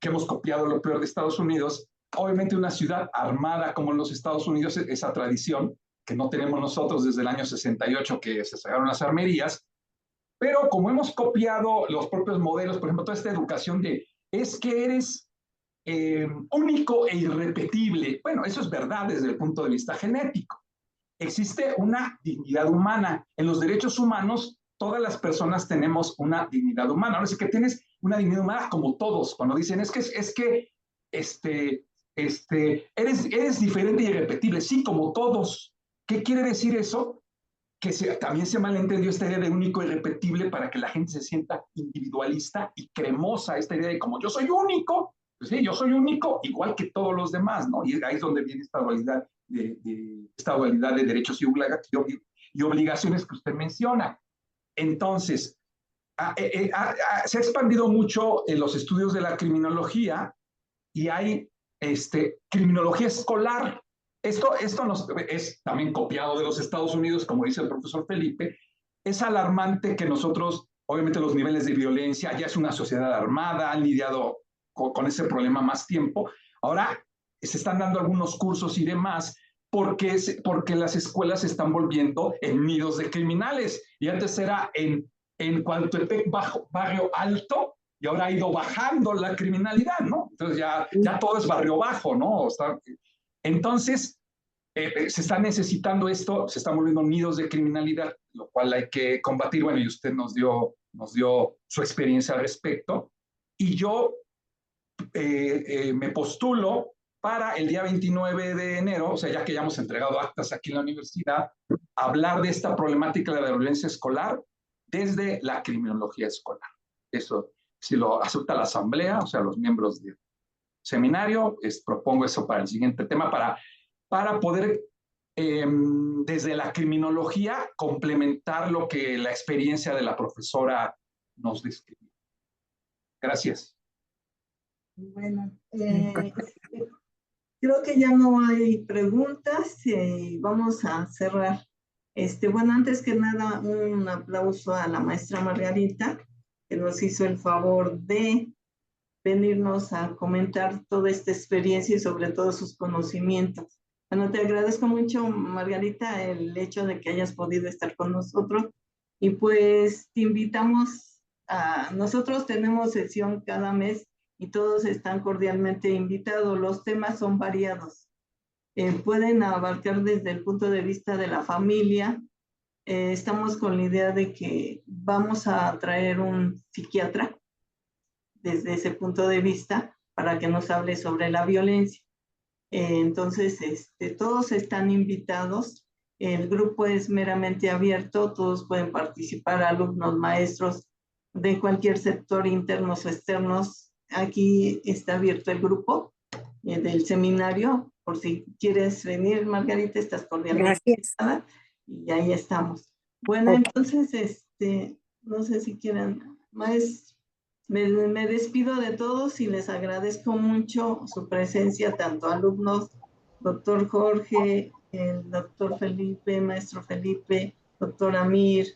que hemos copiado lo peor de Estados Unidos, obviamente una ciudad armada como los Estados Unidos, esa tradición que no tenemos nosotros desde el año 68 que se sacaron las armerías, pero como hemos copiado los propios modelos, por ejemplo, toda esta educación es que eres único e irrepetible. Bueno, eso es verdad desde el punto de vista genético. Existe una dignidad humana. En los derechos humanos, todas las personas tenemos una dignidad humana. Ahora sí que tienes una dignidad humana como todos. Cuando dicen eres diferente y irrepetible. Sí, como todos. ¿Qué quiere decir eso? Que también se malentendió esta idea de único e irrepetible para que la gente se sienta individualista y cremosa, esta idea de como yo soy único, pues sí, yo soy único igual que todos los demás, ¿no? Y ahí es donde viene esta dualidad de derechos y obligaciones que usted menciona. Entonces, se ha expandido mucho en los estudios de la criminología y hay criminología escolar. Esto es también copiado de los Estados Unidos, como dice el profesor Felipe. Es alarmante que nosotros, obviamente los niveles de violencia, ya es una sociedad armada, han lidiado con ese problema más tiempo. Ahora se están dando algunos cursos y demás porque las escuelas se están volviendo en nidos de criminales. Y antes era en Coatepec barrio alto, y ahora ha ido bajando la criminalidad, ¿no? Entonces ya todo es barrio bajo, ¿no? Entonces, se está necesitando esto, se están volviendo nidos de criminalidad, lo cual hay que combatir. Bueno, y usted nos dio su experiencia al respecto. Y yo me postulo para el día 29 de enero, o sea, ya que ya hemos entregado actas aquí en la universidad, hablar de esta problemática de la violencia escolar desde la criminología escolar. Eso, si lo acepta la asamblea, o sea, los miembros del seminario, propongo eso para el siguiente tema, para poder, desde la criminología, complementar lo que la experiencia de la profesora nos describe. Gracias. Bueno, creo que ya no hay preguntas. Vamos a cerrar. Bueno, antes que nada, un aplauso a la maestra Margarita, que nos hizo el favor de venirnos a comentar toda esta experiencia y sobre todo sus conocimientos. Bueno, te agradezco mucho, Margarita, el hecho de que hayas podido estar con nosotros, y pues te invitamos nosotros tenemos sesión cada mes y todos están cordialmente invitados. Los temas son variados. Pueden abarcar desde el punto de vista de la familia. Estamos con la idea de que vamos a traer un psiquiatra desde ese punto de vista para que nos hable sobre la violencia. Entonces, todos están invitados. El grupo es meramente abierto, todos pueden participar, alumnos, maestros de cualquier sector, internos o externos. Aquí está abierto el grupo del seminario, por si quieres venir, Margarita, estás cordialmente invitada, y ahí estamos. Bueno, entonces, no sé si quieren más. Me despido de todos y les agradezco mucho su presencia, tanto alumnos, doctor Jorge, el doctor Felipe, maestro Felipe, doctor Amir,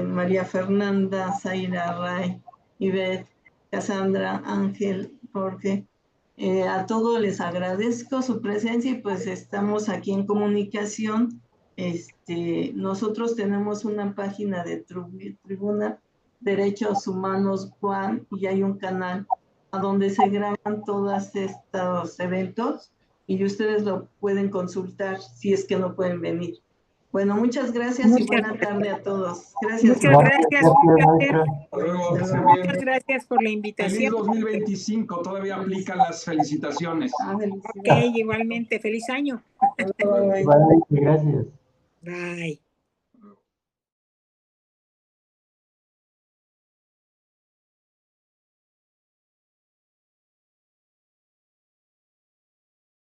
María Fernanda, Zaira Ray, Ivette, Cassandra, Ángel, Jorge. A todos les agradezco su presencia y pues estamos aquí en comunicación. Nosotros tenemos una página de Tribuna Derechos Humanos Juan, y hay un canal a donde se graban todos estos eventos y ustedes lo pueden consultar si es que no pueden venir. Bueno, muchas gracias y buena tarde a todos. Gracias. Muchas gracias. Muchas gracias por la invitación. Feliz 2025, todavía aplican las felicitaciones. Ok, igualmente, feliz año. Igualmente, gracias. Bye.